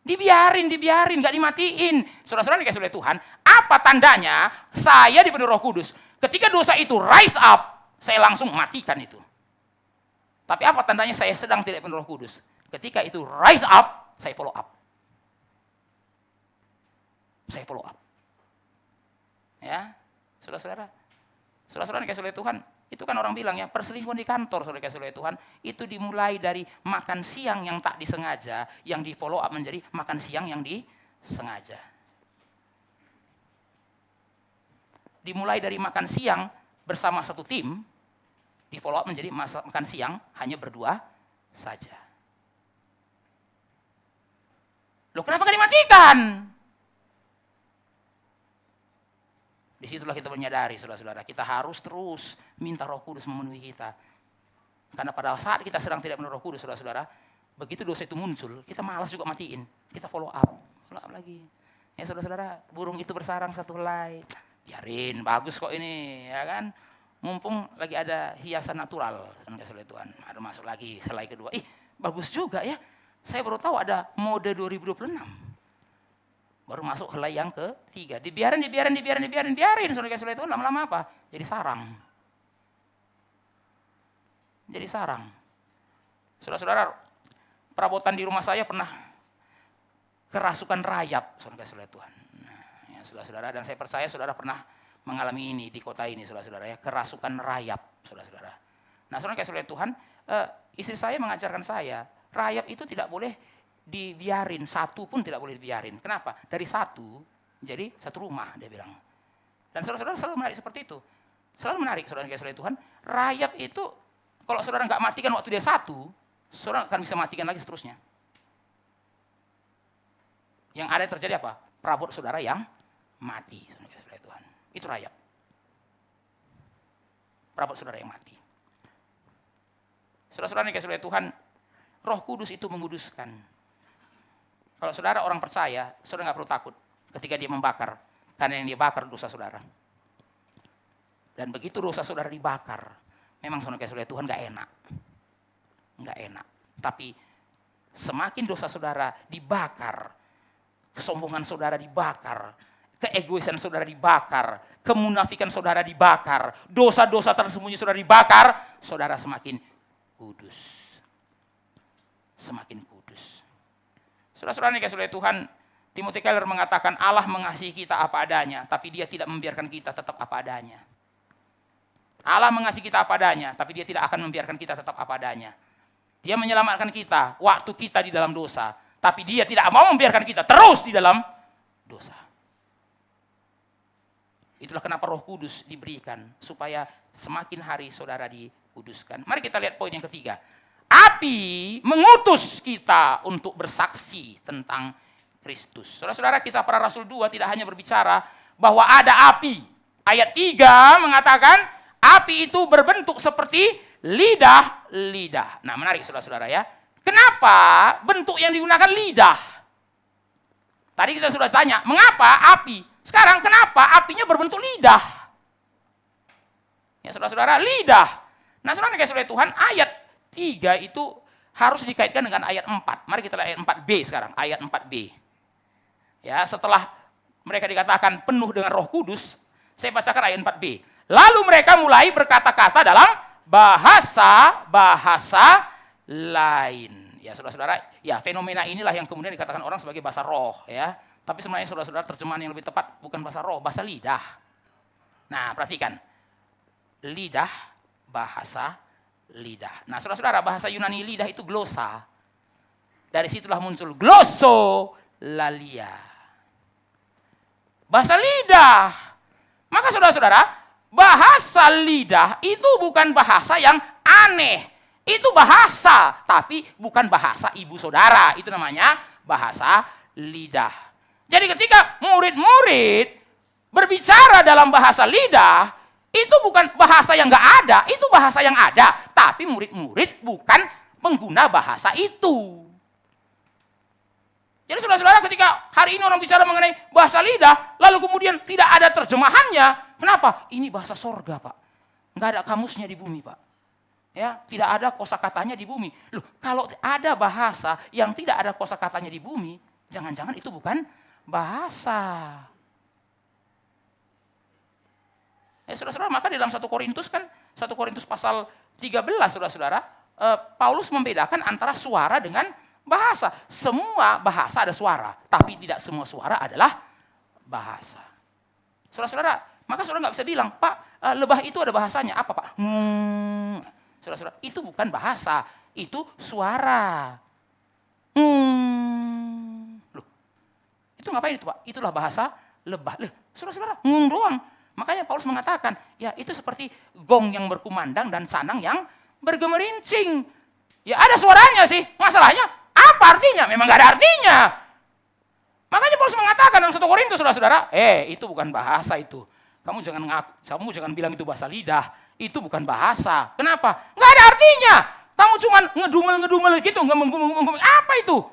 [SPEAKER 1] Dibiarin, nggak dimatiin. Saudara-saudara dikasih oleh Tuhan, apa tandanya saya dipenuhi Roh Kudus? Ketika dosa itu rise up, saya langsung matikan itu. Tapi apa tandanya saya sedang tidak penuh Roh Kudus? Ketika itu rise up, saya follow up. Saya follow up. Ya, saudara-saudara. Saudara-saudara dikasih oleh Tuhan, itu kan orang bilang ya, perselingkuhan di kantor, saudara dikasih oleh Tuhan, itu dimulai dari makan siang yang tak disengaja, yang di follow up menjadi makan siang yang disengaja. Dimulai dari makan siang bersama satu tim, di follow up menjadi makan siang hanya berdua saja. Loh kenapa nggak dimatikan? Disitulah kita menyadari, saudara-saudara, kita harus terus minta Roh Kudus memenuhi kita. Karena pada saat kita sedang tidak penuh Roh Kudus, saudara-saudara, begitu dosa itu muncul, kita malas juga matiin. Kita follow up lagi. Ya saudara-saudara, burung itu bersarang satu helai. Biarin, bagus kok ini, ya kan? Mumpung lagi ada hiasan natural, oleh Tuhan. Ada masuk lagi helai kedua. Bagus juga ya. Saya baru tahu ada mode 2026. Baru masuk helai yang ketiga. Dibiarin. Saudara kasih oleh Tuhan, lama-lama apa? Jadi sarang. Saudara-saudara, perabotan di rumah saya pernah kerasukan rayap, saudara kasih oleh Tuhan. Nah, ya, saudara-saudara, dan saya percaya saudara pernah mengalami ini di kota ini, saudara-saudara ya, kerasukan rayap, saudara-saudara. Nah, saudara kasih oleh Tuhan, istri saya mengajarkan saya, rayap itu tidak boleh dibiarin, satu pun tidak boleh dibiarin. Kenapa? Dari satu jadi satu rumah, dia bilang. Dan saudara-saudara selalu menarik seperti itu. Selalu menarik, saudara kasih oleh Tuhan, rayap itu kalau saudara nggak matikan waktu dia satu, saudara akan bisa matikan lagi seterusnya. Yang ada terjadi apa? Perabot saudara yang mati, saudara kasih oleh Tuhan. Itu rayap. Perabot saudara yang mati. Saudara-saudara yang dikasih oleh Tuhan, Roh Kudus itu menguduskan. Kalau saudara orang percaya, saudara nggak perlu takut ketika dia membakar, karena yang dia bakar dosa saudara. Dan begitu dosa saudara dibakar, memang saudara dikasih oleh Tuhan nggak enak. Tapi semakin dosa saudara dibakar, kesombongan saudara dibakar, Keegoisan saudara dibakar, kemunafikan saudara dibakar, dosa-dosa tersembunyi saudara dibakar, saudara semakin kudus. Semakin kudus. Saudara-saudara yang dikasihi oleh Tuhan, Timothy Keller mengatakan Allah mengasihi kita apa adanya, tapi Dia tidak membiarkan kita tetap apa adanya. Allah mengasihi kita apa adanya, tapi Dia tidak akan membiarkan kita tetap apa adanya. Dia menyelamatkan kita waktu kita di dalam dosa, tapi Dia tidak mau membiarkan kita terus di dalam dosa. Itulah kenapa Roh Kudus diberikan, supaya semakin hari saudara dikuduskan. Mari kita lihat poin yang ketiga. Api mengutus kita untuk bersaksi tentang Kristus. Saudara-saudara, Kisah Para Rasul 2 tidak hanya berbicara bahwa ada api. Ayat 3 mengatakan api itu berbentuk seperti lidah-lidah. Nah, menarik saudara-saudara ya. Kenapa bentuk yang digunakan lidah? Tadi kita sudah tanya, mengapa api? Sekarang kenapa apinya berbentuk lidah? Ya saudara-saudara, lidah. Nah, saudara dikasihi oleh Tuhan, ayat 3 itu harus dikaitkan dengan ayat 4. Mari kita lihat ayat 4b sekarang, ayat 4b. Ya, setelah mereka dikatakan penuh dengan Roh Kudus, saya bacakan ayat 4b. Lalu mereka mulai berkata-kata dalam bahasa-bahasa lain. Ya, saudara-saudara, ya fenomena inilah yang kemudian dikatakan orang sebagai bahasa roh, ya. Tapi sebenarnya saudara-saudara terjemahan yang lebih tepat bukan bahasa roh, bahasa lidah. Nah, perhatikan. Lidah, bahasa lidah. Nah, saudara-saudara, bahasa Yunani lidah itu glosa. Dari situlah muncul glossolalia. Bahasa lidah. Maka saudara-saudara, bahasa lidah itu bukan bahasa yang aneh. Itu bahasa, tapi bukan bahasa ibu saudara. Itu namanya bahasa lidah. Jadi ketika murid-murid berbicara dalam bahasa lidah, itu bukan bahasa yang nggak ada, itu bahasa yang ada. Tapi murid-murid bukan pengguna bahasa itu. Jadi saudara-saudara, ketika hari ini orang bicara mengenai bahasa lidah, lalu kemudian tidak ada terjemahannya. Kenapa? Ini bahasa sorga, Pak. Nggak ada kamusnya di bumi, Pak. Ya, tidak ada kosakatanya di bumi. Loh, kalau ada bahasa yang tidak ada kosakatanya di bumi, jangan-jangan itu bukan bahasa. Ya, saudara-saudara, maka di dalam 1 Korintus kan, 1 Korintus pasal 13, saudara-saudara, Paulus membedakan antara suara dengan bahasa. Semua bahasa ada suara, tapi tidak semua suara adalah bahasa. Saudara-saudara, maka saudara nggak bisa bilang, Pak, lebah itu ada bahasanya. Apa, Pak? Saudara-saudara, itu bukan bahasa, itu suara. Loh, itu ngapain itu, Pak? Itulah bahasa lebah. Loh, saudara-saudara, doang. Makanya Paulus mengatakan, ya itu seperti gong yang berkumandang dan sanang yang bergemerincing. Ya ada suaranya sih, masalahnya apa artinya? Memang gak ada artinya. Makanya Paulus mengatakan dalam 1 Korintus, saudara-saudara, itu bukan bahasa itu. Kamu jangan bilang itu bahasa lidah, itu bukan bahasa. Kenapa? Gak ada artinya. Kamu cuma ngedumel-ngedumel gitu, ngomong apa itu?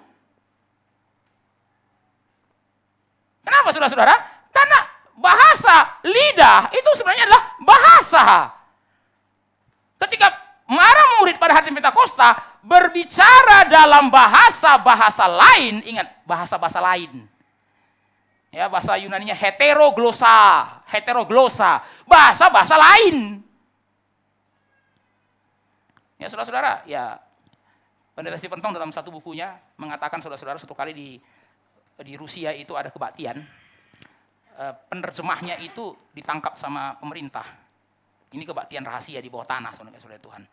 [SPEAKER 1] Kenapa saudara-saudara? Karena bahasa lidah itu sebenarnya adalah bahasa. Ketika para murid pada hari Pentakosta berbicara dalam bahasa-bahasa lain, ingat bahasa-bahasa lain. Ya, bahasa Yunaninya heteroglosa, bahasa-bahasa lain. Ya, saudara-saudara, ya Pendeta Stephen Tong dalam satu bukunya mengatakan, saudara-saudara, satu kali di Rusia itu ada kebaktian. Penerjemahnya itu ditangkap sama pemerintah. Ini kebaktian rahasia di bawah tanah, saudara Tuhan.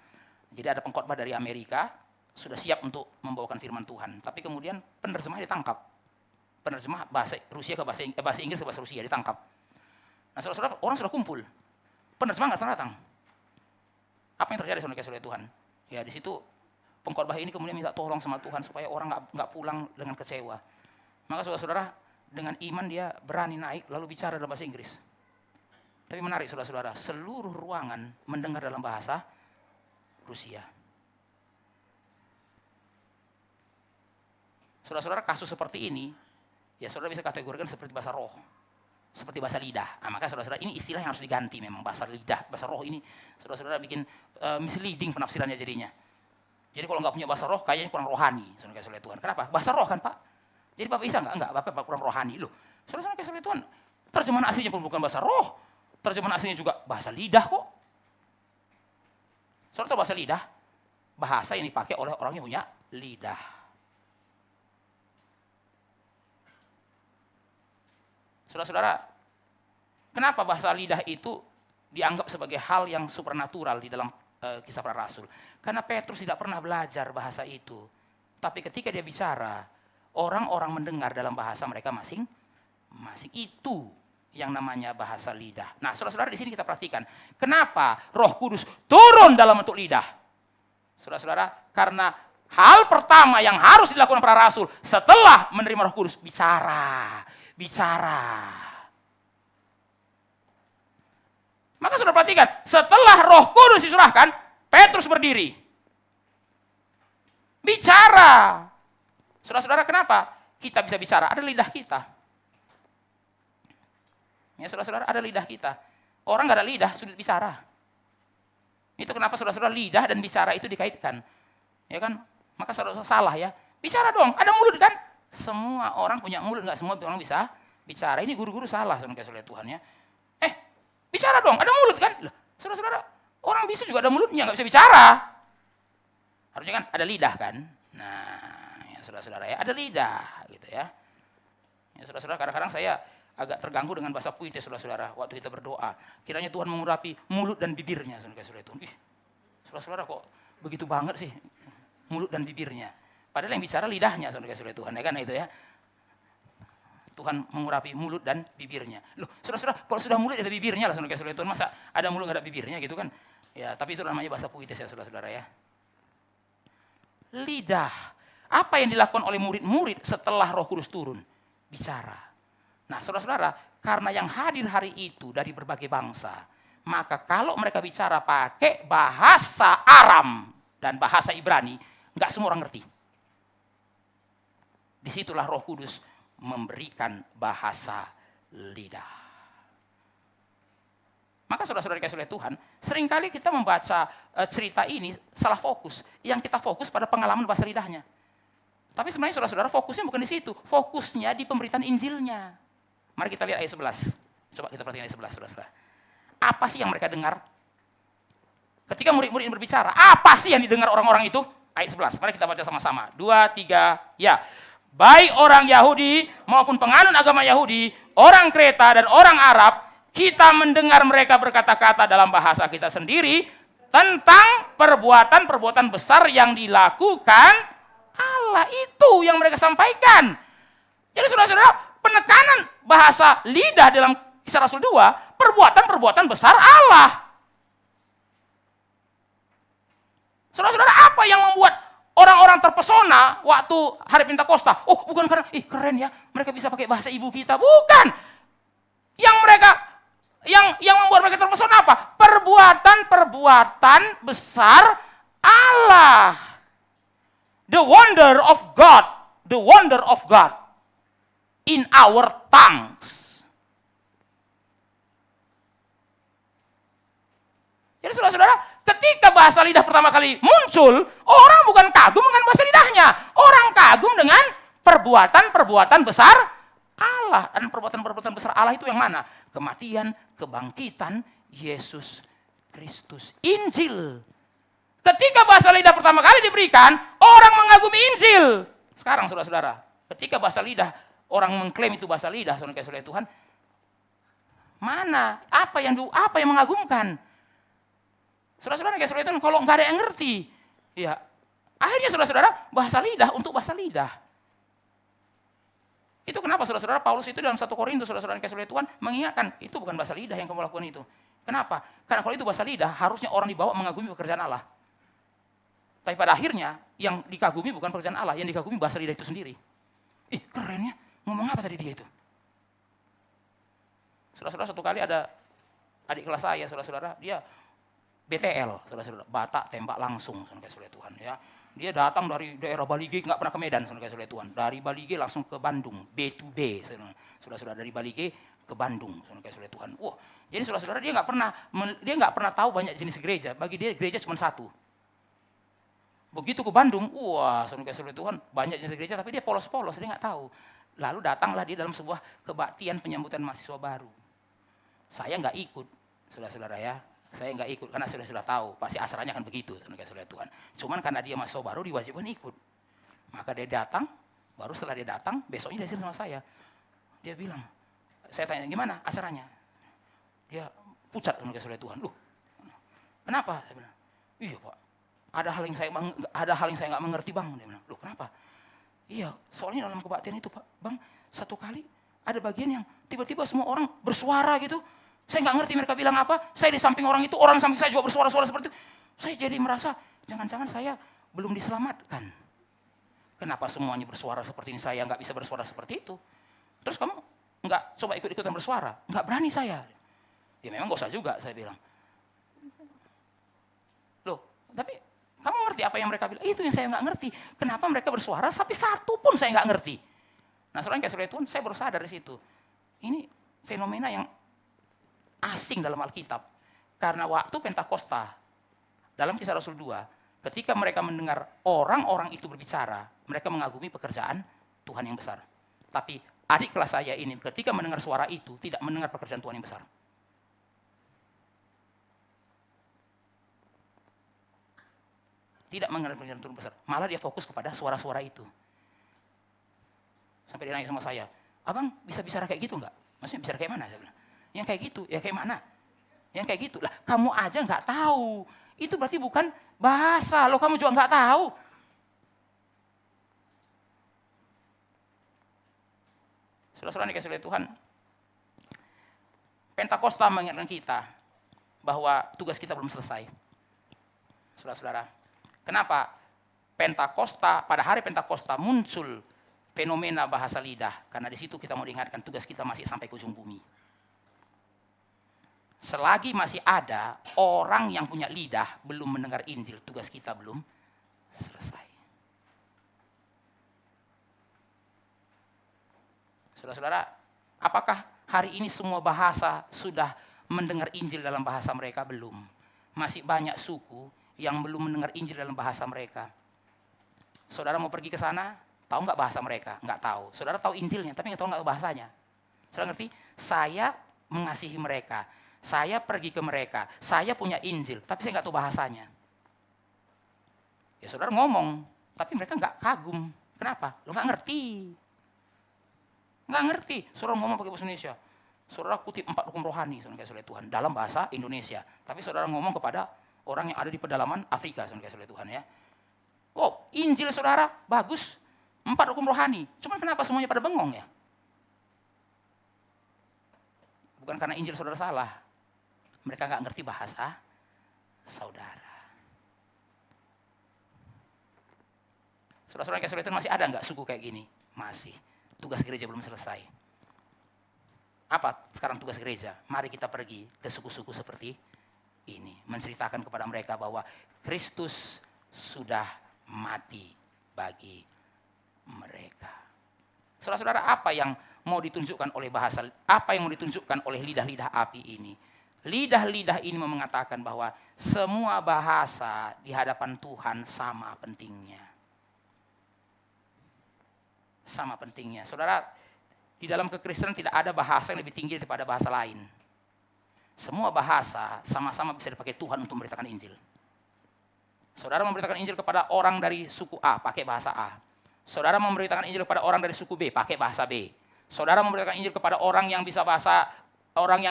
[SPEAKER 1] Jadi ada pengkhotbah dari Amerika, sudah siap untuk membawakan firman Tuhan. Tapi kemudian penerjemah ditangkap. Penerjemah bahasa Rusia ke bahasa Inggris ke bahasa Rusia ditangkap. Nah, saudara-saudara, orang sudah kumpul. Penerjemah nggak datang. Apa yang terjadi, saudara Tuhan? Ya, di situ pengkhotbah ini kemudian minta tolong sama Tuhan supaya orang nggak pulang dengan kecewa. Maka saudara-saudara, dengan iman dia berani naik lalu bicara dalam bahasa Inggris. Tapi menarik, saudara-saudara, seluruh ruangan mendengar dalam bahasa Rusia. Saudara-saudara, kasus seperti ini, ya saudara bisa kategorikan seperti bahasa roh, seperti bahasa lidah. Nah, maka saudara-saudara, ini istilah yang harus diganti memang, bahasa lidah, bahasa roh ini. Saudara-saudara bikin misleading penafsirannya jadinya. Jadi kalau nggak punya bahasa roh, kayaknya kurang rohani, saudara-saudara Tuhan. Kenapa? Bahasa roh kan, Pak? Jadi Bapak bisa nggak? Enggak, Bapak kurang rohani. Loh, saudara-saudara Tuhan, Terjemahan aslinya pun bukan bahasa roh. Terjemahan aslinya juga bahasa lidah kok. Saudara tahu bahasa lidah? Bahasa yang dipakai oleh orang yang punya lidah. Saudara-saudara, kenapa bahasa lidah itu dianggap sebagai hal yang supernatural di dalam Kisah Para Rasul? Karena Petrus tidak pernah belajar bahasa itu. Tapi ketika dia bicara, orang-orang mendengar dalam bahasa mereka masing-masing. Itu yang namanya bahasa lidah. Nah, saudara-saudara, di sini kita perhatikan, kenapa Roh Kudus turun dalam bentuk lidah? Saudara-saudara, karena hal pertama yang harus dilakukan para rasul setelah menerima Roh Kudus, bicara. Maka saudara perhatikan, setelah Roh Kudus disurahkan, Petrus berdiri. Bicara. Saudara-saudara, kenapa kita bisa bicara? Ada lidah kita. Ya, saudara-saudara, ada lidah kita. Orang nggak ada lidah, sulit bicara. Itu kenapa saudara-saudara lidah dan bicara itu dikaitkan. Ya kan? Maka saudara salah ya. Bicara dong, ada mulut kan? Semua orang punya mulut, nggak semua orang bisa bicara. Ini guru-guru salah saudara Tuhan ya. Bicara dong, ada mulut kan? Loh, saudara-saudara, orang bisu juga ada mulutnya, nggak bisa bicara. Harusnya kan ada lidah kan? Nah, ya saudara-saudara ya, ada lidah gitu ya. Ya saudara-saudara, kadang-kadang saya agak terganggu dengan bahasa puitis saudara-saudara waktu kita berdoa. Kiranya Tuhan mengurapi mulut dan bibirnya saudara-saudara itu. Saudara-saudara kok begitu banget sih mulut dan bibirnya. Padahal yang bicara lidahnya saudara-saudara Tuhan ya kan itu ya. Tuhan mengurapi mulut dan bibirnya. Loh, saudara-saudara, kalau sudah mulut ada bibirnya lah saudara-saudara Tuhan. Masa ada mulut enggak ada bibirnya gitu kan? Ya, tapi itu namanya bahasa puitis ya saudara-saudara ya. Lidah. Apa yang dilakukan oleh murid-murid setelah Roh Kudus turun? Bicara. Nah, saudara-saudara, karena yang hadir hari itu dari berbagai bangsa, maka kalau mereka bicara pakai bahasa Aram dan bahasa Ibrani, enggak semua orang ngerti. Disitulah Roh Kudus memberikan bahasa lidah. Maka saudara-saudara dikasihi oleh Tuhan, seringkali kita membaca cerita ini salah fokus. Yang kita fokus pada pengalaman bahasa lidahnya. Tapi sebenarnya saudara-saudara fokusnya bukan di situ. Fokusnya di pemberitaan Injilnya. Mari kita lihat ayat 11. Coba kita perhatikan ayat 11, saudara-saudara. Apa sih yang mereka dengar? Ketika murid-murid ini berbicara, apa sih yang didengar orang-orang itu? Ayat 11, mari kita baca sama-sama. 2, 3, ya. Baik orang Yahudi maupun penganut agama Yahudi, orang Kreta dan orang Arab, kita mendengar mereka berkata-kata dalam bahasa kita sendiri tentang perbuatan-perbuatan besar yang dilakukan Allah. Itu yang mereka sampaikan. Jadi saudara-saudara, penekanan bahasa lidah dalam Kisah Rasul 2, perbuatan-perbuatan besar Allah. Saudara-saudara, apa yang membuat orang-orang terpesona waktu hari Pentakosta? Oh, bukan karena, keren ya, mereka bisa pakai bahasa ibu kita. Bukan. Yang membuat mereka terpesona apa? Perbuatan-perbuatan besar Allah. The wonder of God. The wonder of God. In our tongues. Jadi saudara-saudara, ketika bahasa lidah pertama kali muncul, orang bukan kagum dengan bahasa lidahnya. Orang kagum dengan perbuatan-perbuatan besar Allah. Dan perbuatan-perbuatan besar Allah itu yang mana? Kematian, kebangkitan Yesus Kristus. Injil. Ketika bahasa lidah pertama kali diberikan, orang mengagumi Injil. Sekarang saudara-saudara, ketika bahasa lidah, orang mengklaim itu bahasa lidah, saudara-saudara Tuhan, mana? Apa yang mengagumkan? Saudara-saudara Tuhan, kalau nggak ada yang ngerti, ya akhirnya saudara-saudara bahasa lidah untuk bahasa lidah. Itu kenapa saudara-saudara Paulus itu dalam 1 Korintus saudara-saudara Tuhan mengingatkan itu bukan bahasa lidah yang kamu lakukan itu. Kenapa? Karena kalau itu bahasa lidah harusnya orang dibawa mengagumi pekerjaan Allah. Tapi pada akhirnya yang dikagumi bukan pekerjaan Allah, yang dikagumi bahasa lidah itu sendiri. Keren ya. Ngomong apa tadi dia itu? Saudara-saudara, satu kali ada adik kelas saya, saudara-saudara, dia BTL, saudara-saudara, batak tembak langsung, saudara-saudara Tuhan ya. Dia datang dari daerah Balige, nggak pernah ke Medan, saudara-saudara Tuhan. Dari Balige langsung ke Bandung, B2B, saudara-saudara, dari Balige ke Bandung, saudara-saudara Tuhan. Wah, jadi saudara-saudara dia nggak pernah tahu banyak jenis gereja. Bagi dia gereja cuma satu. Begitu ke Bandung, wah, saudara-saudara Tuhan, banyak jenis gereja, tapi dia polos-polos, dia nggak tahu. Lalu datanglah dia dalam sebuah kebaktian penyambutan mahasiswa baru. Saya nggak ikut, saudara-saudara ya. Saya nggak ikut karena sudah tahu pasti asalnya kan begitu, saudara Tuhan. Cuman karena dia mahasiswa baru diwajibkan ikut. Maka dia datang, baru setelah dia datang, besoknya dia sama saya. Dia bilang, saya tanya gimana acaranya? Dia pucat saudara Tuhan. Loh, kenapa? Saya bilang, iya Pak. Ada hal yang saya nggak mengerti Bang. Dia bilang, loh kenapa? Iya, soalnya dalam kebaktian itu Pak, Bang, satu kali ada bagian yang tiba-tiba semua orang bersuara gitu. Saya nggak ngerti mereka bilang apa. Saya di samping orang itu, orang samping saya juga bersuara-suara seperti itu. Saya jadi merasa, jangan-jangan saya belum diselamatkan. Kenapa semuanya bersuara seperti ini, saya nggak bisa bersuara seperti itu? Terus kamu nggak coba ikut-ikutan bersuara? Nggak berani saya. Ya memang nggak usah juga, saya bilang. Loh, tapi kamu ngerti apa yang mereka bilang? Itu yang saya nggak ngerti. Kenapa mereka bersuara, tapi satu pun saya nggak ngerti. Nah, soalnya kayak saudara Tuhan, saya baru sadar dari situ. Ini fenomena yang asing dalam Alkitab. Karena waktu Pentakosta, dalam Kisah Rasul 2, ketika mereka mendengar orang-orang itu berbicara, mereka mengagumi pekerjaan Tuhan yang besar. Tapi adik kelas saya ini, ketika mendengar suara itu, tidak mendengar pekerjaan Tuhan yang besar. Tidak mengenal pekerjaan Tuhan besar. Malah dia fokus kepada suara-suara itu. Sampai dia nanya sama saya, abang bisa bicara kayak gitu nggak? Maksudnya bicara kayak mana? Saya bilang, yang kayak gitu, ya kayak mana? Yang kayak gitu. Lah, kamu aja nggak tahu. Itu berarti bukan bahasa. Loh, kamu juga nggak tahu. Saudara-saudara dikasih Tuhan, Pentakosta mengingatkan kita bahwa tugas kita belum selesai. Saudara-saudara, kenapa pada hari Pentakosta muncul fenomena bahasa lidah? Karena di situ kita mau diingatkan tugas kita masih sampai ke ujung bumi. Selagi masih ada orang yang punya lidah belum mendengar Injil, tugas kita belum selesai. Saudara-saudara, apakah hari ini semua bahasa sudah mendengar Injil dalam bahasa mereka? Belum. Masih banyak suku yang belum mendengar Injil dalam bahasa mereka. Saudara mau pergi ke sana, tahu nggak bahasa mereka? Nggak tahu. Saudara tahu Injilnya, tapi nggak tahu nggak bahasanya. Saudara ngerti? Saya mengasihi mereka. Saya pergi ke mereka. Saya punya Injil, tapi saya nggak tahu bahasanya. Ya saudara ngomong, tapi mereka nggak kagum. Kenapa? Lo nggak ngerti. Nggak ngerti. Saudara ngomong pakai bahasa Indonesia. Saudara kutip 4 hukum rohani, saudara Tuhan, dalam bahasa Indonesia. Tapi saudara ngomong kepada orang yang ada di pedalaman Afrika, saudara Tuhan ya. Oh, Injil saudara bagus, 4 hukum rohani. Cuman kenapa semuanya pada bengong ya? Bukan karena Injil saudara salah. Mereka nggak ngerti bahasa saudara. Saudara-saudara kayak Tuhan, masih ada nggak suku kayak gini? Masih. Tugas gereja belum selesai. Apa sekarang tugas gereja? Mari kita pergi ke suku-suku seperti ini. Menceritakan kepada mereka bahwa Kristus sudah mati bagi mereka. Saudara-saudara, apa yang mau ditunjukkan oleh bahasa, apa yang mau ditunjukkan oleh lidah-lidah api ini? Lidah-lidah ini mengatakan bahwa semua bahasa di hadapan Tuhan sama pentingnya. Sama pentingnya. Saudara, di dalam kekristenan tidak ada bahasa yang lebih tinggi daripada bahasa lain. Semua bahasa sama-sama bisa dipakai Tuhan untuk memberitakan Injil. Saudara memberitakan Injil kepada orang dari suku A, pakai bahasa A. Saudara memberitakan Injil kepada orang dari suku B, pakai bahasa B. Saudara memberitakan Injil kepada orang yang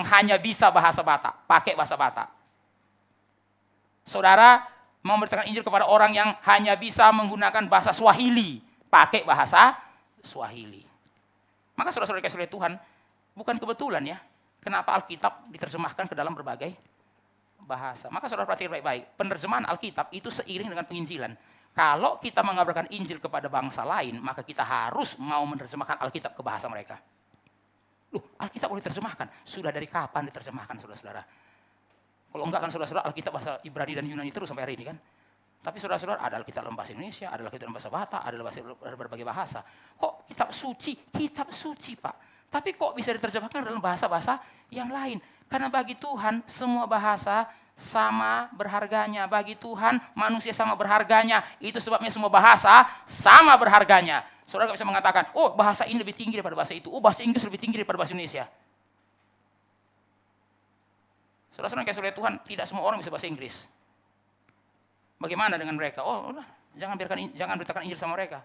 [SPEAKER 1] hanya bisa bahasa Batak, pakai bahasa Batak. Saudara memberitakan Injil kepada orang yang hanya bisa menggunakan bahasa Swahili, pakai bahasa Swahili. Maka saudara-saudara kasih Tuhan, bukan kebetulan ya, kenapa Alkitab diterjemahkan ke dalam berbagai bahasa. Maka saudara perhatikan baik-baik, penerjemahan Alkitab itu seiring dengan penginjilan. Kalau kita mengabarkan Injil kepada bangsa lain, maka kita harus mau menerjemahkan Alkitab ke bahasa mereka. Loh, Alkitab boleh diterjemahkan. Sudah dari kapan diterjemahkan, saudara-saudara? Kalau enggak kan saudara-saudara, Alkitab bahasa Ibrani dan Yunani terus sampai hari ini kan? Tapi saudara-saudara, ada Alkitab dalam bahasa Indonesia, ada Alkitab dalam bahasa Batak, ada berbagai bahasa. Kok kitab suci Pak. Tapi kok bisa diterjemahkan dalam bahasa-bahasa yang lain? Karena bagi Tuhan, semua bahasa sama berharganya. Bagi Tuhan, manusia sama berharganya. Itu sebabnya semua bahasa sama berharganya. Saudara gak bisa mengatakan, oh bahasa ini lebih tinggi daripada bahasa itu. Oh bahasa Inggris lebih tinggi daripada bahasa Indonesia. Saudara-saudara yang kasih oleh Tuhan, tidak semua orang bisa bahasa Inggris. Bagaimana dengan mereka? Oh udah, jangan beritakan Injil sama mereka.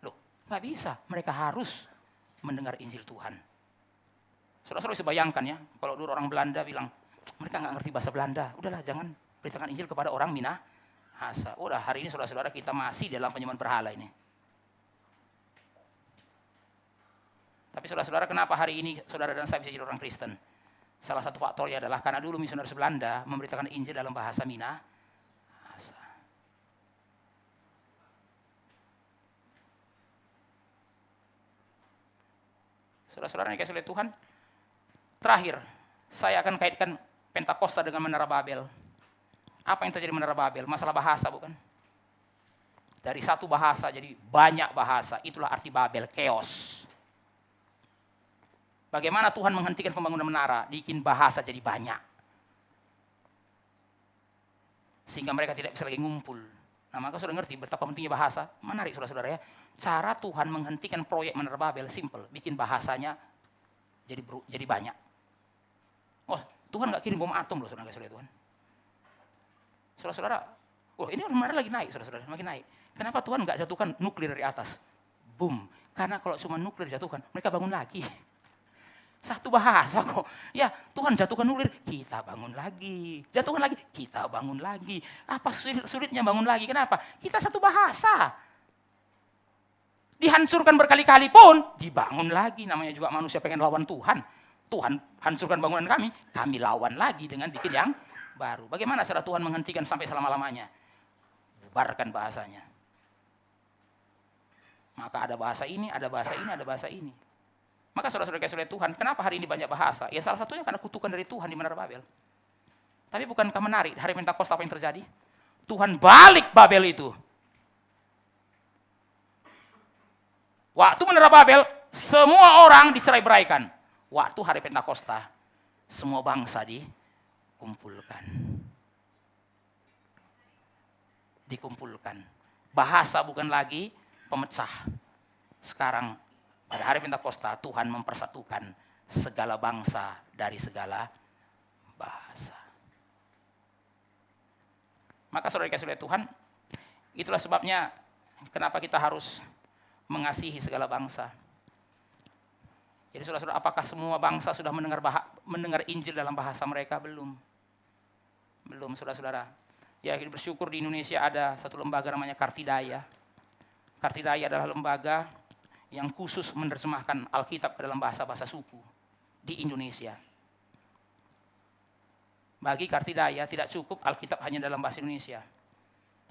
[SPEAKER 1] Loh, gak bisa. Mereka harus mendengar Injil Tuhan. Saudara-saudara bisa bayangkan ya, kalau dulu orang Belanda bilang, mereka nggak ngerti bahasa Belanda. Udahlah, jangan beritakan Injil kepada orang Minahasa. Udah, hari ini saudara-saudara kita masih dalam penyembahan berhala ini. Tapi saudara-saudara, kenapa hari ini saudara dan saya bisa jadi orang Kristen? Salah satu faktornya adalah karena dulu misionaris Belanda memberitakan Injil dalam bahasa Minahasa. Saudara-saudara yang dikasihi oleh Tuhan, terakhir saya akan kaitkan Pentakosta dengan Menara Babel. Apa yang terjadi Menara Babel? Masalah bahasa bukan? Dari satu bahasa jadi banyak bahasa. Itulah arti Babel, chaos. Bagaimana Tuhan menghentikan pembangunan menara? Bikin bahasa jadi banyak. Sehingga mereka tidak bisa lagi ngumpul. Nah, maka sudah ngerti betapa pentingnya bahasa. Menarik saudara-saudara ya. Cara Tuhan menghentikan proyek Menara Babel simple. Bikin bahasanya jadi banyak. Oh, Tuhan nggak kirim bom atom loh saudara-saudara Tuhan. Saudara-saudara, ini menara lagi naik saudara-saudara, makin naik. Kenapa Tuhan nggak jatuhkan nuklir dari atas? Boom. Karena kalau cuma nuklir jatuhkan, mereka bangun lagi. Satu bahasa kok. Ya, Tuhan jatuhkan nuklir, kita bangun lagi. Jatuhkan lagi, kita bangun lagi. Apa sulitnya bangun lagi? Kenapa? Kita satu bahasa. Dihancurkan berkali-kali pun, dibangun lagi. Namanya juga manusia pengen lawan Tuhan. Tuhan hancurkan bangunan kami lawan lagi dengan bikin yang baru. Bagaimana cara Tuhan menghentikan sampai selama-lamanya? Bubarkan bahasanya. Maka ada bahasa ini, ada bahasa ini, ada bahasa ini. Maka saudara-saudara kasih oleh Tuhan, kenapa hari ini banyak bahasa? Ya salah satunya karena kutukan dari Tuhan di Menara Babel. Tapi bukankah menarik, hari Pentakosta apa yang terjadi? Tuhan balik Babel itu. Waktu Menara Babel, semua orang dicerai-beraikan. Waktu hari Pentakosta, semua bangsa dikumpulkan. Bahasa bukan lagi pemecah. Sekarang pada hari Pentakosta Tuhan mempersatukan segala bangsa dari segala bahasa. Maka saudara dikasihi oleh Tuhan, itulah sebabnya kenapa kita harus mengasihi segala bangsa. Jadi saudara-saudara, apakah semua bangsa sudah mendengar Injil dalam bahasa mereka? Belum, saudara-saudara. Ya, kita bersyukur di Indonesia ada satu lembaga namanya Kartidaya. Kartidaya adalah lembaga yang khusus menerjemahkan Alkitab ke dalam bahasa-bahasa suku di Indonesia. Bagi Kartidaya tidak cukup Alkitab hanya dalam bahasa Indonesia.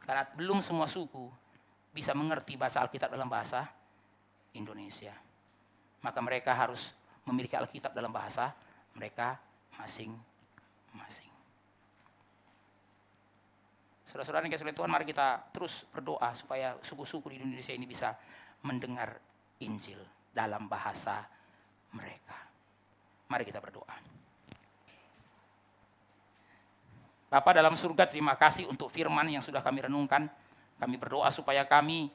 [SPEAKER 1] Karena belum semua suku bisa mengerti bahasa Alkitab dalam bahasa Indonesia. Maka mereka harus memiliki Alkitab dalam bahasa mereka masing-masing. Saudara-saudara yang dikasihi oleh Tuhan, mari kita terus berdoa supaya suku-suku di Indonesia ini bisa mendengar Injil dalam bahasa mereka. Mari kita berdoa. Bapa dalam surga, terima kasih untuk firman yang sudah kami renungkan. Kami berdoa supaya kami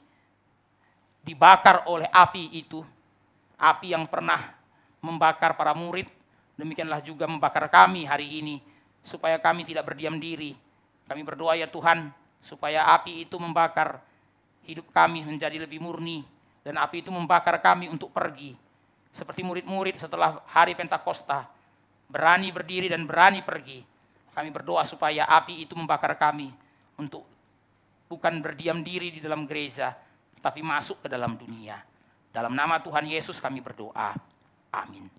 [SPEAKER 1] dibakar oleh api itu. Api yang pernah membakar para murid, demikianlah juga membakar kami hari ini, supaya kami tidak berdiam diri. Kami berdoa ya Tuhan, supaya api itu membakar hidup kami menjadi lebih murni, dan api itu membakar kami untuk pergi. Seperti murid-murid setelah hari Pentakosta, berani berdiri dan berani pergi. Kami berdoa supaya api itu membakar kami untuk bukan berdiam diri di dalam gereja, tapi masuk ke dalam dunia. Dalam nama Tuhan Yesus kami berdoa. Amin.